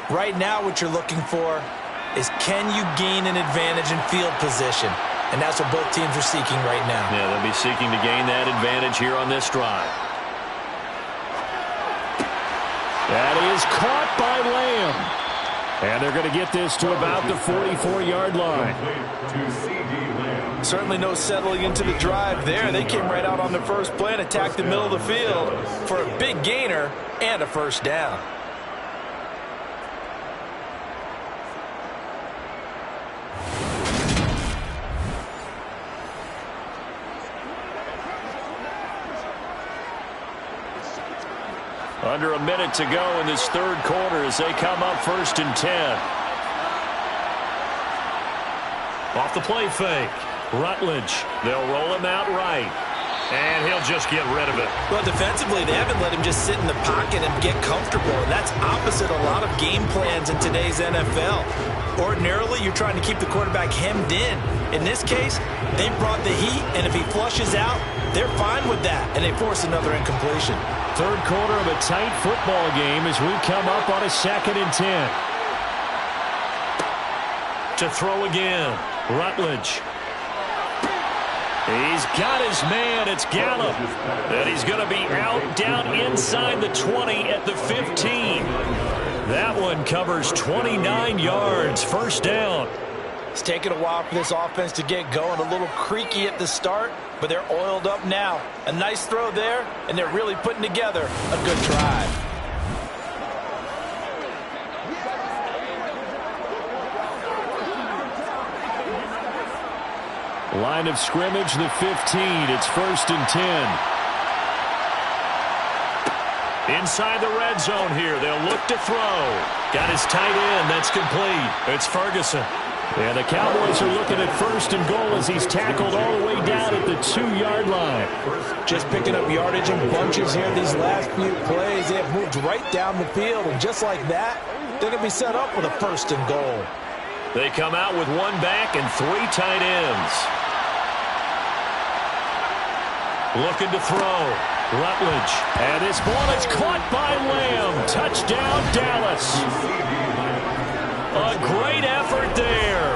Right now what you're looking for is can you gain an advantage in field position? And that's what both teams are seeking right now. Yeah, they'll be seeking to gain that advantage here on this drive. That is caught by Lamb. And they're going to get this to about the 44-yard line. Certainly no settling into the drive there. They came right out on the first play and attacked the middle of the field for a big gainer and a first down. Under a minute to go in this third quarter as they come up 1st and 10. Off the play fake. Rutledge. They'll roll him out right. And he'll just get rid of it. Well, defensively, they haven't let him just sit in the pocket and get comfortable. And that's opposite a lot of game plans in today's NFL. Ordinarily, you're trying to keep the quarterback hemmed in. In this case, they brought the heat, and if he flushes out, they're fine with that, and they force another incompletion. Third quarter of a tight football game as we come up on a 2nd and 10. To throw again, Rutledge. He's got his man. It's Gallup. And he's going to be out down inside the 20 at the 15. That one covers 29 yards. First down. It's taken a while for this offense to get going. A little creaky at the start, but they're oiled up now. A nice throw there, and they're really putting together a good drive. Line of scrimmage, the 15. It's 1st and 10. Inside the red zone here. They'll look to throw. Got his tight end. That's complete. It's Ferguson. And the Cowboys are looking at 1st and goal as he's tackled all the way down at the 2-yard line. Just picking up yardage in bunches here these last few plays. They have moved right down the field. And just like that, they're going to be set up with a 1st and goal. They come out with 1 back and 3 tight ends. Looking to throw. Rutledge. And this ball is caught by Lamb. Touchdown, Dallas. A great effort there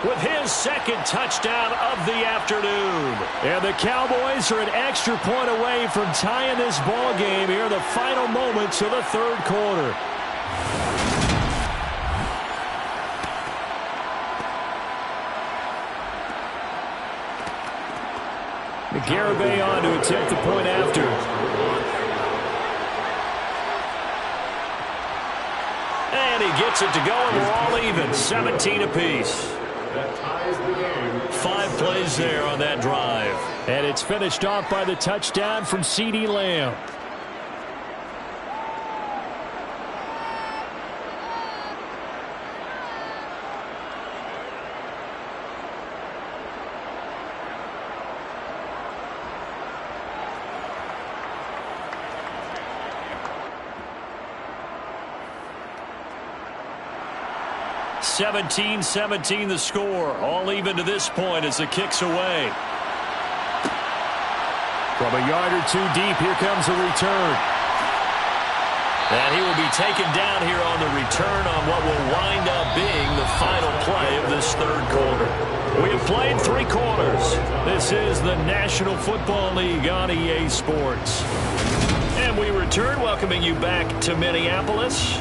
with his 2nd touchdown of the afternoon. And the Cowboys are an extra point away from tying this ball game here in the final moments of the 3rd quarter. Garibay on to attempt the point after. And he gets it to go, and we're all even. 17 apiece. 5 plays there on that drive. And it's finished off by the touchdown from CeeDee Lamb. (17-17) the score. All even to this point as the kick's away. From a yard or 2 deep, here comes a return. And he will be taken down here on the return on what will wind up being the final play of this 3rd quarter. We have played 3 quarters. This is the National Football League on EA Sports. And we return, welcoming you back to Minneapolis.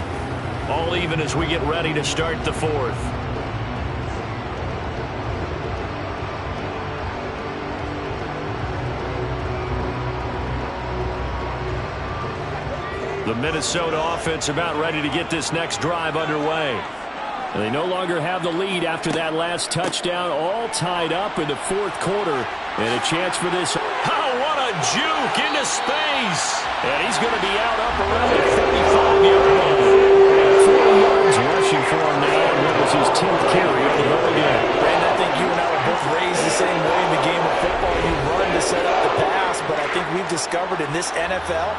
All even as we get ready to start the 4th. The Minnesota offense about ready to get this next drive underway. And they no longer have the lead after that last touchdown, all tied up in the 4th quarter. And a chance for this. Oh, what a juke into space. And he's going to be out up around the 45-yard line. 40 yards rushing for him now. That was his 10th carry of the ball game. And I think you and I were both raised the same way in the game of football. You run to set up the pass, but I think we've discovered in this NFL,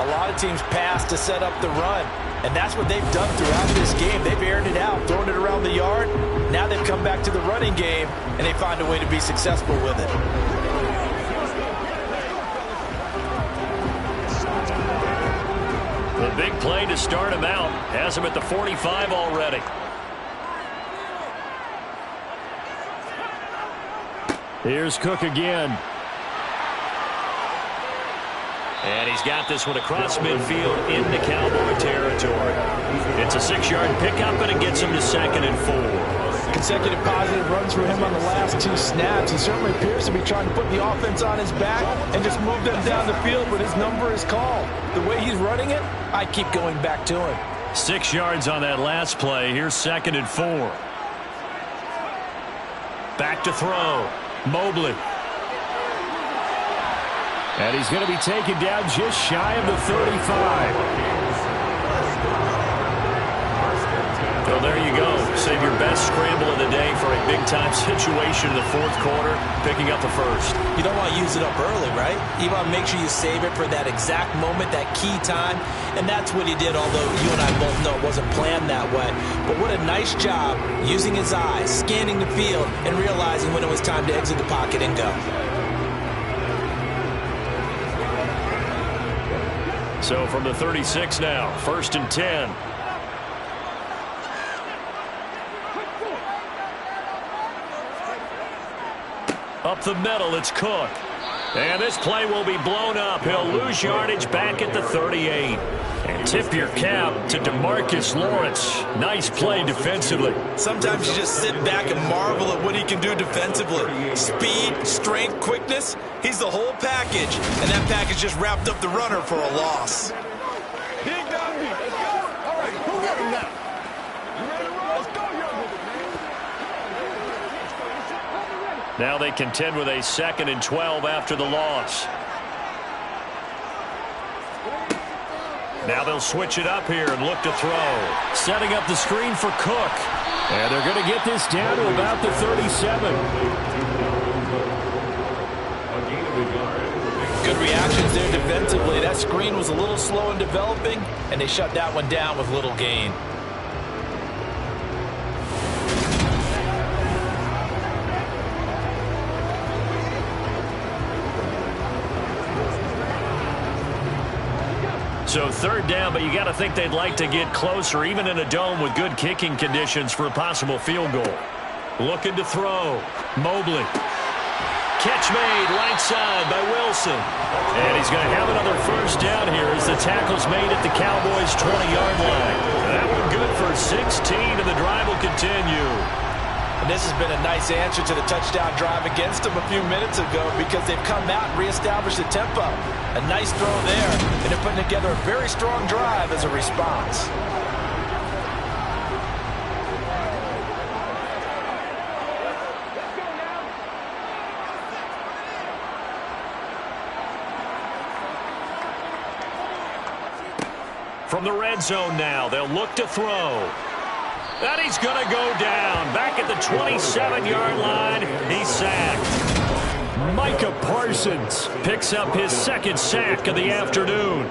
a lot of teams pass to set up the run. And that's what they've done throughout this game. They've aired it out, thrown it around the yard. Now they've come back to the running game, and they find a way to be successful with it. The big play to start him out. Has him at the 45 already. Here's Cook again. And he's got this one across midfield into Cowboy territory. It's a 6-yard pickup, and it gets him to 2nd and 4. Consecutive positive runs for him on the last 2 snaps. He certainly appears to be trying to put the offense on his back and just move them down the field, but his number is called. The way he's running it, I keep going back to him. 6 yards on that last play. Here's 2nd and 4. Back to throw. Mobley. And he's going to be taken down just shy of the 35. Well, there you go. Save your best scramble of the day for a big-time situation in the 4th quarter, picking up the 1st. You don't want to use it up early, right? You want to make sure you save it for that exact moment, that key time. And that's what he did, although you and I both know it wasn't planned that way. But what a nice job using his eyes, scanning the field, and realizing when it was time to exit the pocket and go. So from the 36 now, 1st and 10. Up the middle, it's Cook. And this play will be blown up. He'll lose yardage back at the 38. And tip your cap to DeMarcus Lawrence. Nice play defensively. Sometimes you just sit back and marvel at what he can do defensively. Speed, strength, quickness. He's the whole package. And that package just wrapped up the runner for a loss. Dig down deep. Let's go. All right, who got him now? You ready to roll? Let's go, young. Now they contend with a 2nd and 12 after the loss. Now they'll switch it up here and look to throw. Setting up the screen for Cook. And they're going to get this down to about the 37. Good reactions there defensively. That screen was a little slow in developing, and they shut that one down with little gain. So 3rd down, but you got to think they'd like to get closer, even in a dome with good kicking conditions for a possible field goal. Looking to throw. Mobley. Catch made right side by Wilson. And he's going to have another 1st down here as the tackle's made at the Cowboys' 20-yard line. That one good for 16, and the drive will continue. And this has been a nice answer to the touchdown drive against them a few minutes ago because they've come out and reestablished the tempo. A nice throw there, and they're putting together a very strong drive as a response. From the red zone now, they'll look to throw. And he's going to go down. Back at the 27-yard line, he's sacked. Micah Parsons picks up his 2nd sack of the afternoon.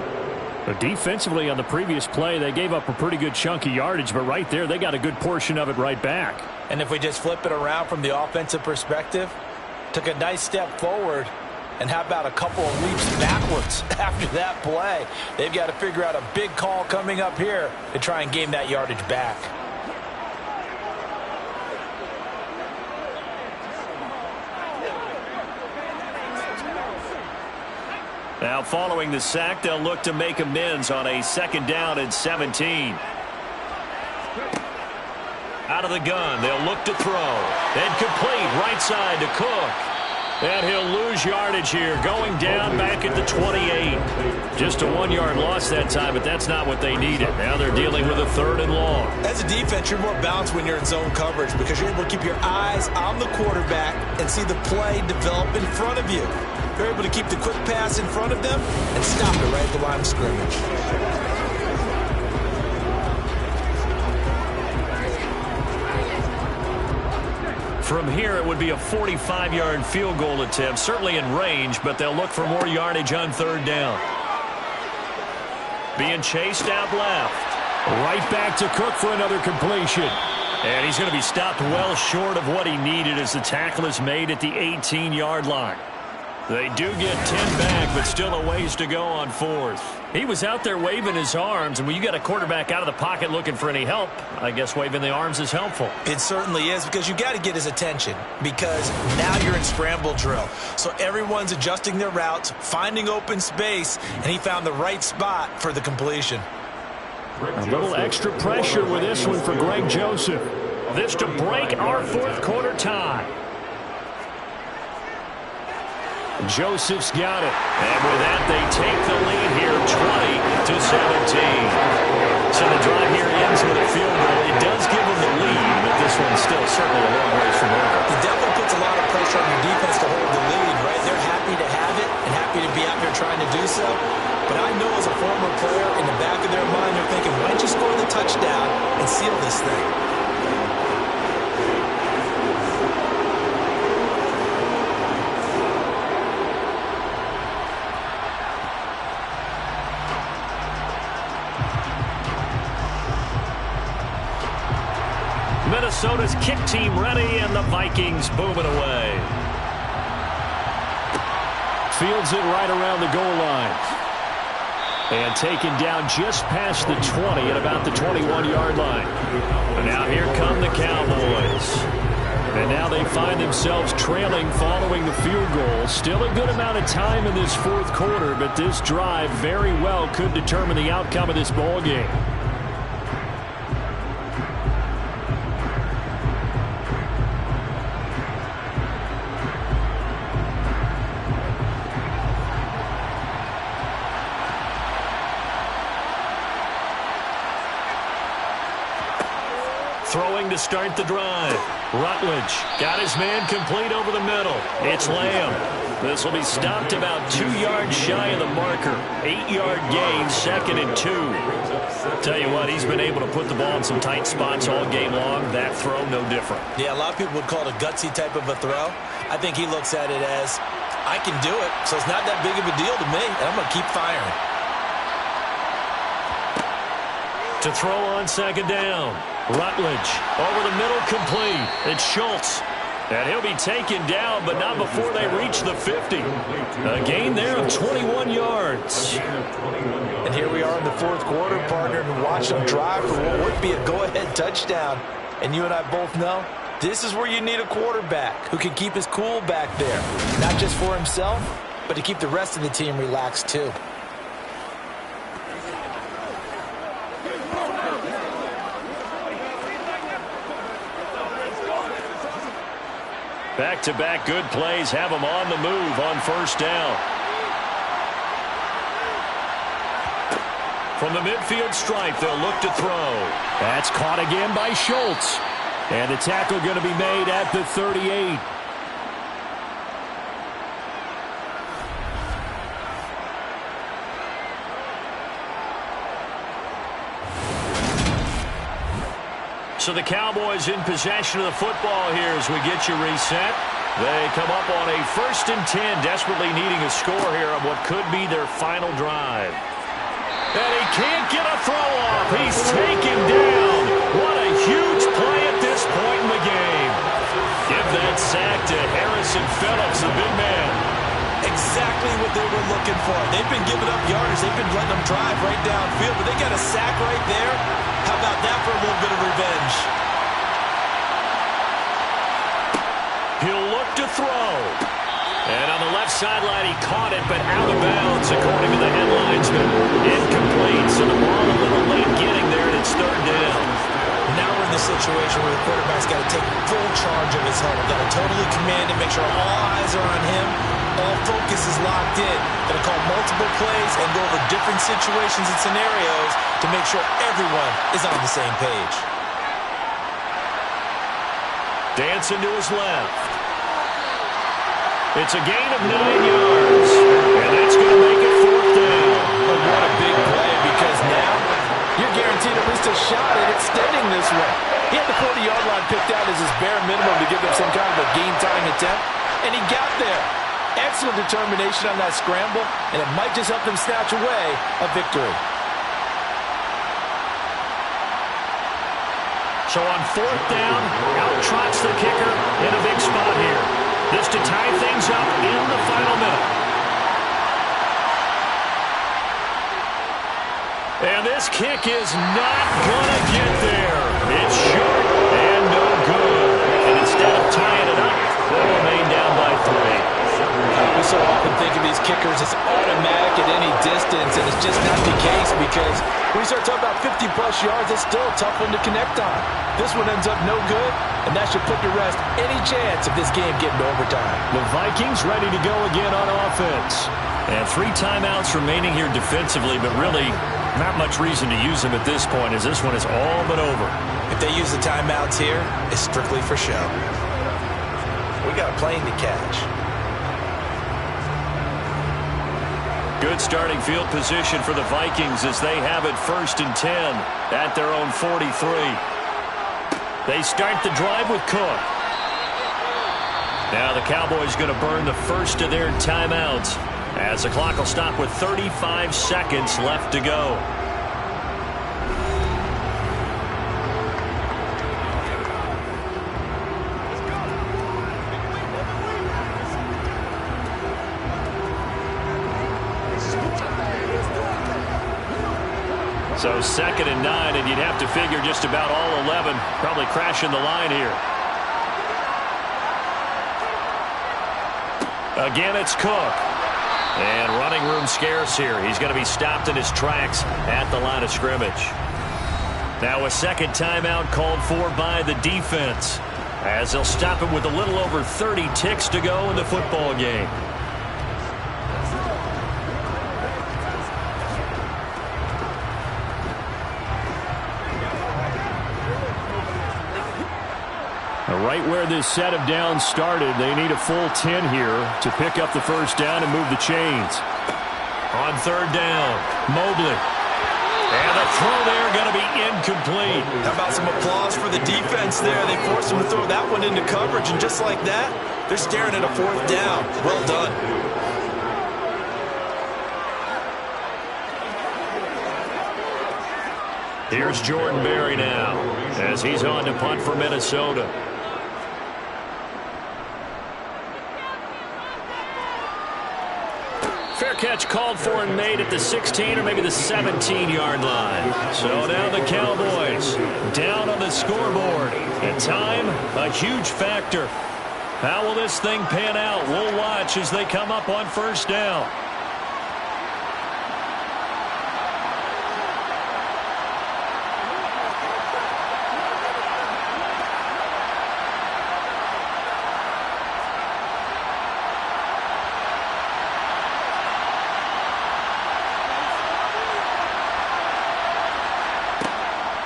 But defensively on the previous play, they gave up a pretty good chunk of yardage, but right there, they got a good portion of it right back. And if we just flip it around from the offensive perspective, took a nice step forward, and how about a couple of leaps backwards after that play? They've got to figure out a big call coming up here to try and gain that yardage back. Now following the sack, they'll look to make amends on a 2nd down and 17. Out of the gun, they'll look to throw. And complete right side to Cook. And he'll lose yardage here, going down back at the 28. Just a 1-yard loss that time, but that's not what they needed. Now they're dealing with a 3rd and long. As a defense, you're more balanced when you're in zone coverage because you're able to keep your eyes on the quarterback and see the play develop in front of you. You're able to keep the quick pass in front of them and stop it right at the line of scrimmage. From here, it would be a 45-yard field goal attempt, certainly in range, but they'll look for more yardage on 3rd down. Being chased out left. Right back to Cook for another completion. And he's going to be stopped well short of what he needed as the tackle is made at the 18-yard line. They do get 10 back, but still a ways to go on 4th. He was out there waving his arms, and when you got a quarterback out of the pocket looking for any help, I guess waving the arms is helpful. It certainly is because you got to get his attention because now you're in scramble drill. So everyone's adjusting their routes, finding open space, and he found the right spot for the completion. A little extra pressure with this one for Greg Joseph. This to break our 4th quarter tie. Joseph's got it. And with that, they take the lead here 20-17. So the drive here ends with a field goal. It does give them the lead, but this one's still certainly a long ways from over. It definitely puts a lot of pressure on your defense to hold the lead, right? They're happy to have it and happy to be out there trying to do so. But I know as a former player, in the back of their mind, they're thinking, why don't you score the touchdown and seal this thing? Minnesota's kick team ready, and the Vikings moving away. Fields it right around the goal line. And taken down just past the 20 at about the 21-yard line. And now here come the Cowboys. And now they find themselves trailing following the field goal. Still a good amount of time in this fourth quarter, but this drive very well could determine the outcome of this ball game. Throwing to start the drive. Rutledge got his man complete over the middle. It's Lamb. This will be stopped about 2 yards shy of the marker. 8-yard gain, 2nd and 2. Tell you what, he's been able to put the ball in some tight spots all game long. That throw, no different. Yeah, a lot of people would call it a gutsy type of a throw. I think he looks at it as, I can do it, so it's not that big of a deal to me, and I'm going to keep firing. To throw on 2nd down. Rutledge over the middle, complete. It's Schultz. And he'll be taken down, but not before they reach the 50. A gain there of 21 yards. And here we are in the fourth quarter, partner, and watch them drive for what would be a go-ahead touchdown. And you and I both know this is where you need a quarterback who can keep his cool back there. Not just for himself, but to keep the rest of the team relaxed too. Back-to-back good plays have them on the move on 1st down. From the midfield stripe, they'll look to throw. That's caught again by Schultz. And the tackle going to be made at the 38. So the Cowboys in possession of the football here as we get you reset. They come up on a 1st and 10, desperately needing a score here on what could be their final drive. And he can't get a throw off. He's taken down. What a huge play at this point in the game. Give that sack to Harrison Phillips, the big man. Exactly what they were looking for. They've been giving up yardage. They've been letting them drive right downfield, but they got a sack right there. How about that for a little bit of revenge? He'll look to throw. And on the left sideline, he caught it, but out of bounds, according to the headlinesman. Incomplete, so the ball a little late getting there, and it's 3rd down. Now we're in the situation where the quarterback's got to take full charge of his huddle. Got to totally command and make sure all eyes are on him. All focus is locked in. Got to call multiple plays and go over different situations and scenarios to make sure everyone is on the same page. Dancing to his left. It's a gain of 9 yards. And that's going to make it 4th down. But what a big play, because now you're guaranteed at least a shot at extending this one. He had the 40-yard line picked out as his bare minimum to give them some kind of a game-tying attempt, and he got there. Excellent determination on that scramble, and it might just help them snatch away a victory. So on 4th down, out trots the kicker in a big spot here. This to tie things up in the final minute. And this kick is not going to get there. It's short and no good. And instead of tying it up, they'll remain down by 3. We so often think of these kickers as automatic at any distance, and it's just not the case because when you start talking about 50-plus yards, it's still a tough one to connect on. This one ends up no good, and that should put to rest any chance of this game getting to overtime. The Vikings ready to go again on offense. And 3 timeouts remaining here defensively, but really not much reason to use them at this point as this one is all but over. If they use the timeouts here, it's strictly for show. We got a plane to catch. Good starting field position for the Vikings as they have it 1st and 10 at their own 43. They start the drive with Cook. Now the Cowboys going to burn the first of their timeouts as the clock will stop with 35 seconds left to go. So 2nd and 9, and you'd have to figure just about all 11 probably crashing the line here. Again, it's Cook. And running room scarce here. He's going to be stopped in his tracks at the line of scrimmage. Now a second timeout called for by the defense, as they'll stop it with a little over 30 ticks to go in the football game. Right where this set of downs started, they need a full 10 here to pick up the first down and move the chains. On third down, Mobley. And the throw there going to be incomplete. How about some applause for the defense there? They forced him to throw that one into coverage, and just like that, they're staring at a fourth down. Well done. Here's Jordan Berry now, as he's on to punt for Minnesota. Fair catch called for and made at the 16 or maybe the 17-yard line. So now the Cowboys down on the scoreboard. And time, a huge factor. How will this thing pan out? We'll watch as they come up on first down.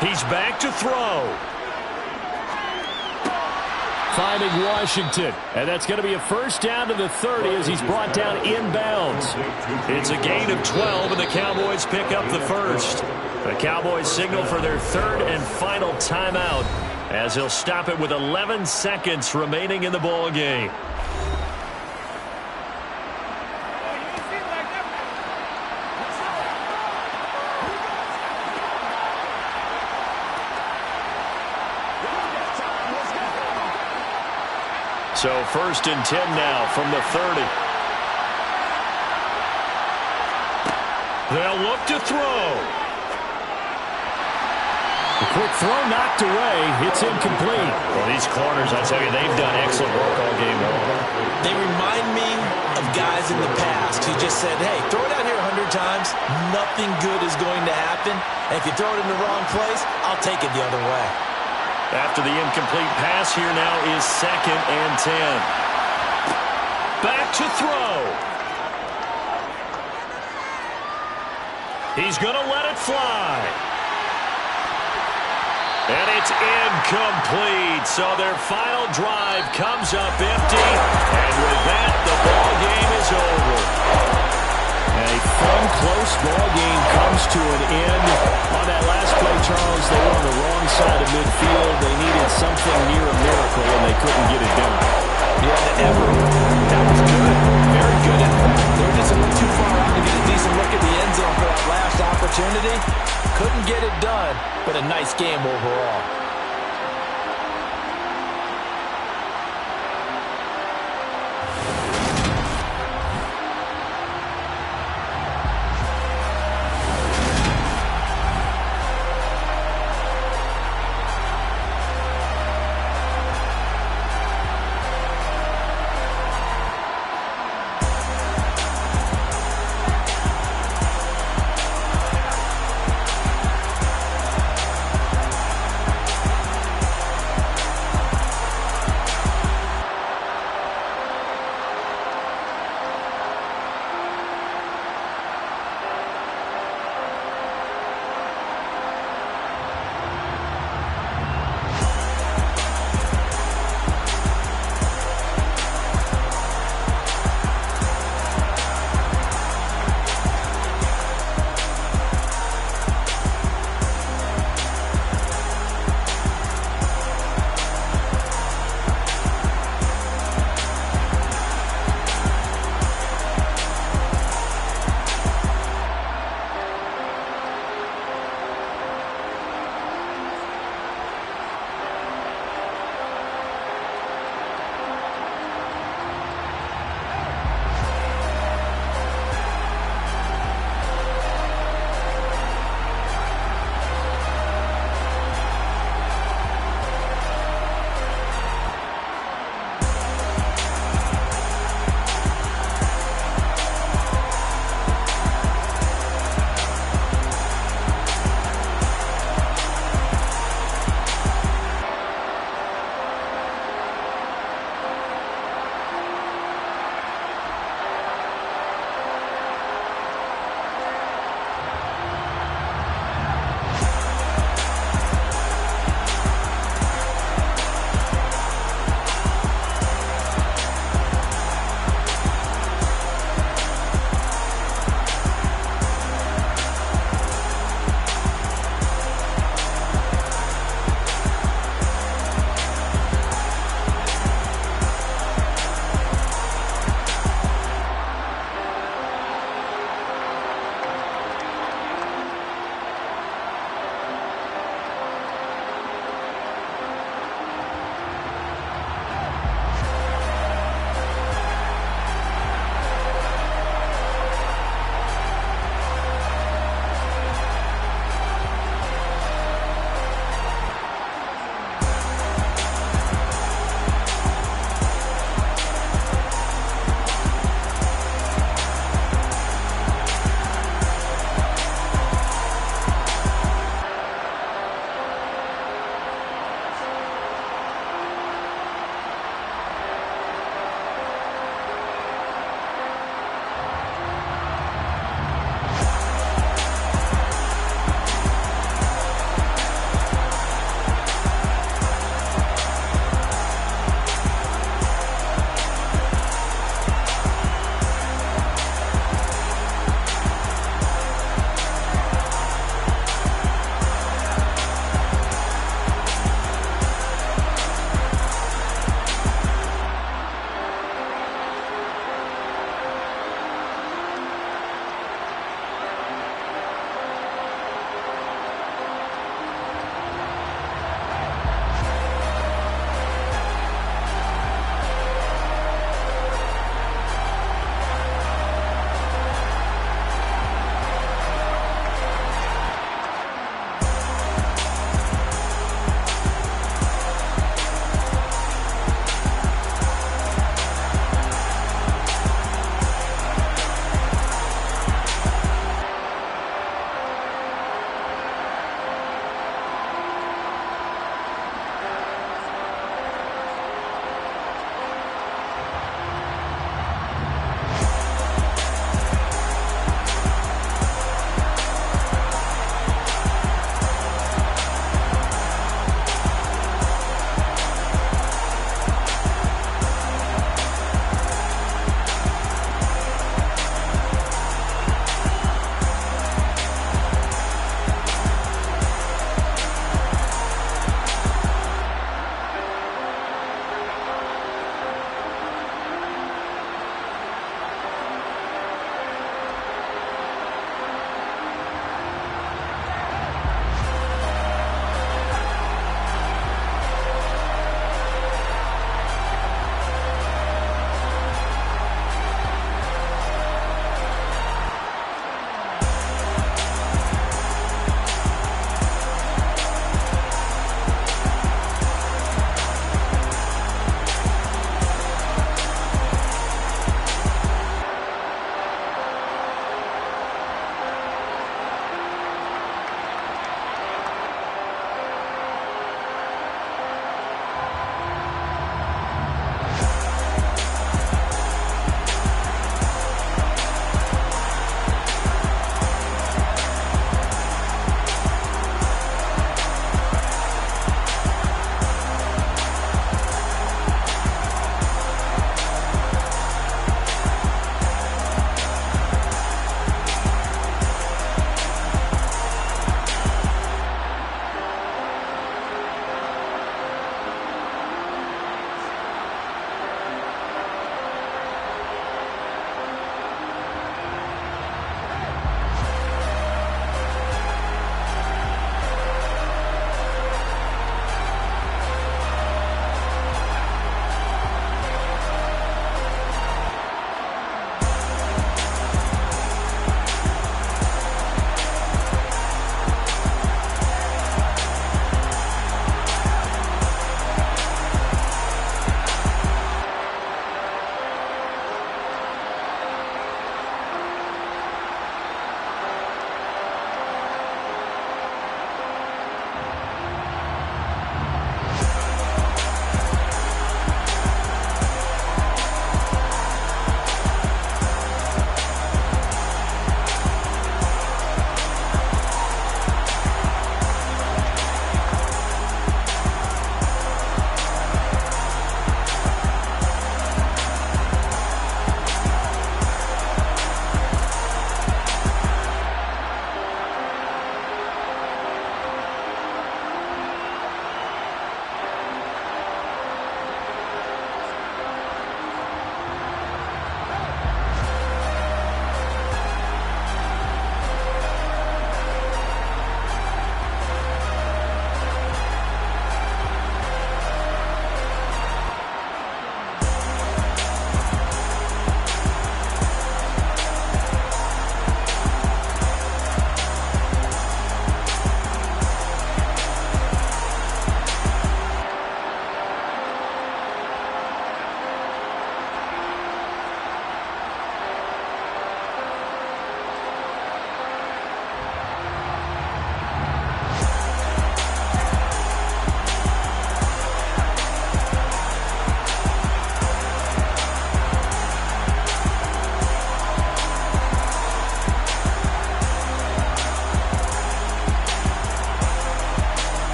He's back to throw. Finding Washington. And that's going to be a first down to the 30 as he's brought down inbounds. It's a gain of 12, and the Cowboys pick up the first. The Cowboys signal for their third and final timeout as he'll stop it with 11 seconds remaining in the ball game. So first and 10 now from the 30. They'll look to throw. A quick throw knocked away. It's incomplete. Well, these corners, I tell you, they've done excellent work all game long. They remind me of guys in the past who just said, hey, throw it out here 100 times. Nothing good is going to happen. And if you throw it in the wrong place, I'll take it the other way. After the incomplete pass, here now is second and 10. Back to throw. He's going to let it fly. And it's incomplete. So their final drive comes up empty. And with that, the ball game is over. A fun, close ball game comes to an end. On that last play, Charles, they were on the wrong side of midfield. They needed something near a miracle, and they couldn't get it done. Yeah, the effort, that was good. Very good. And they were just a little too far out to get a decent look at the end zone for that last opportunity. Couldn't get it done, but a nice game overall.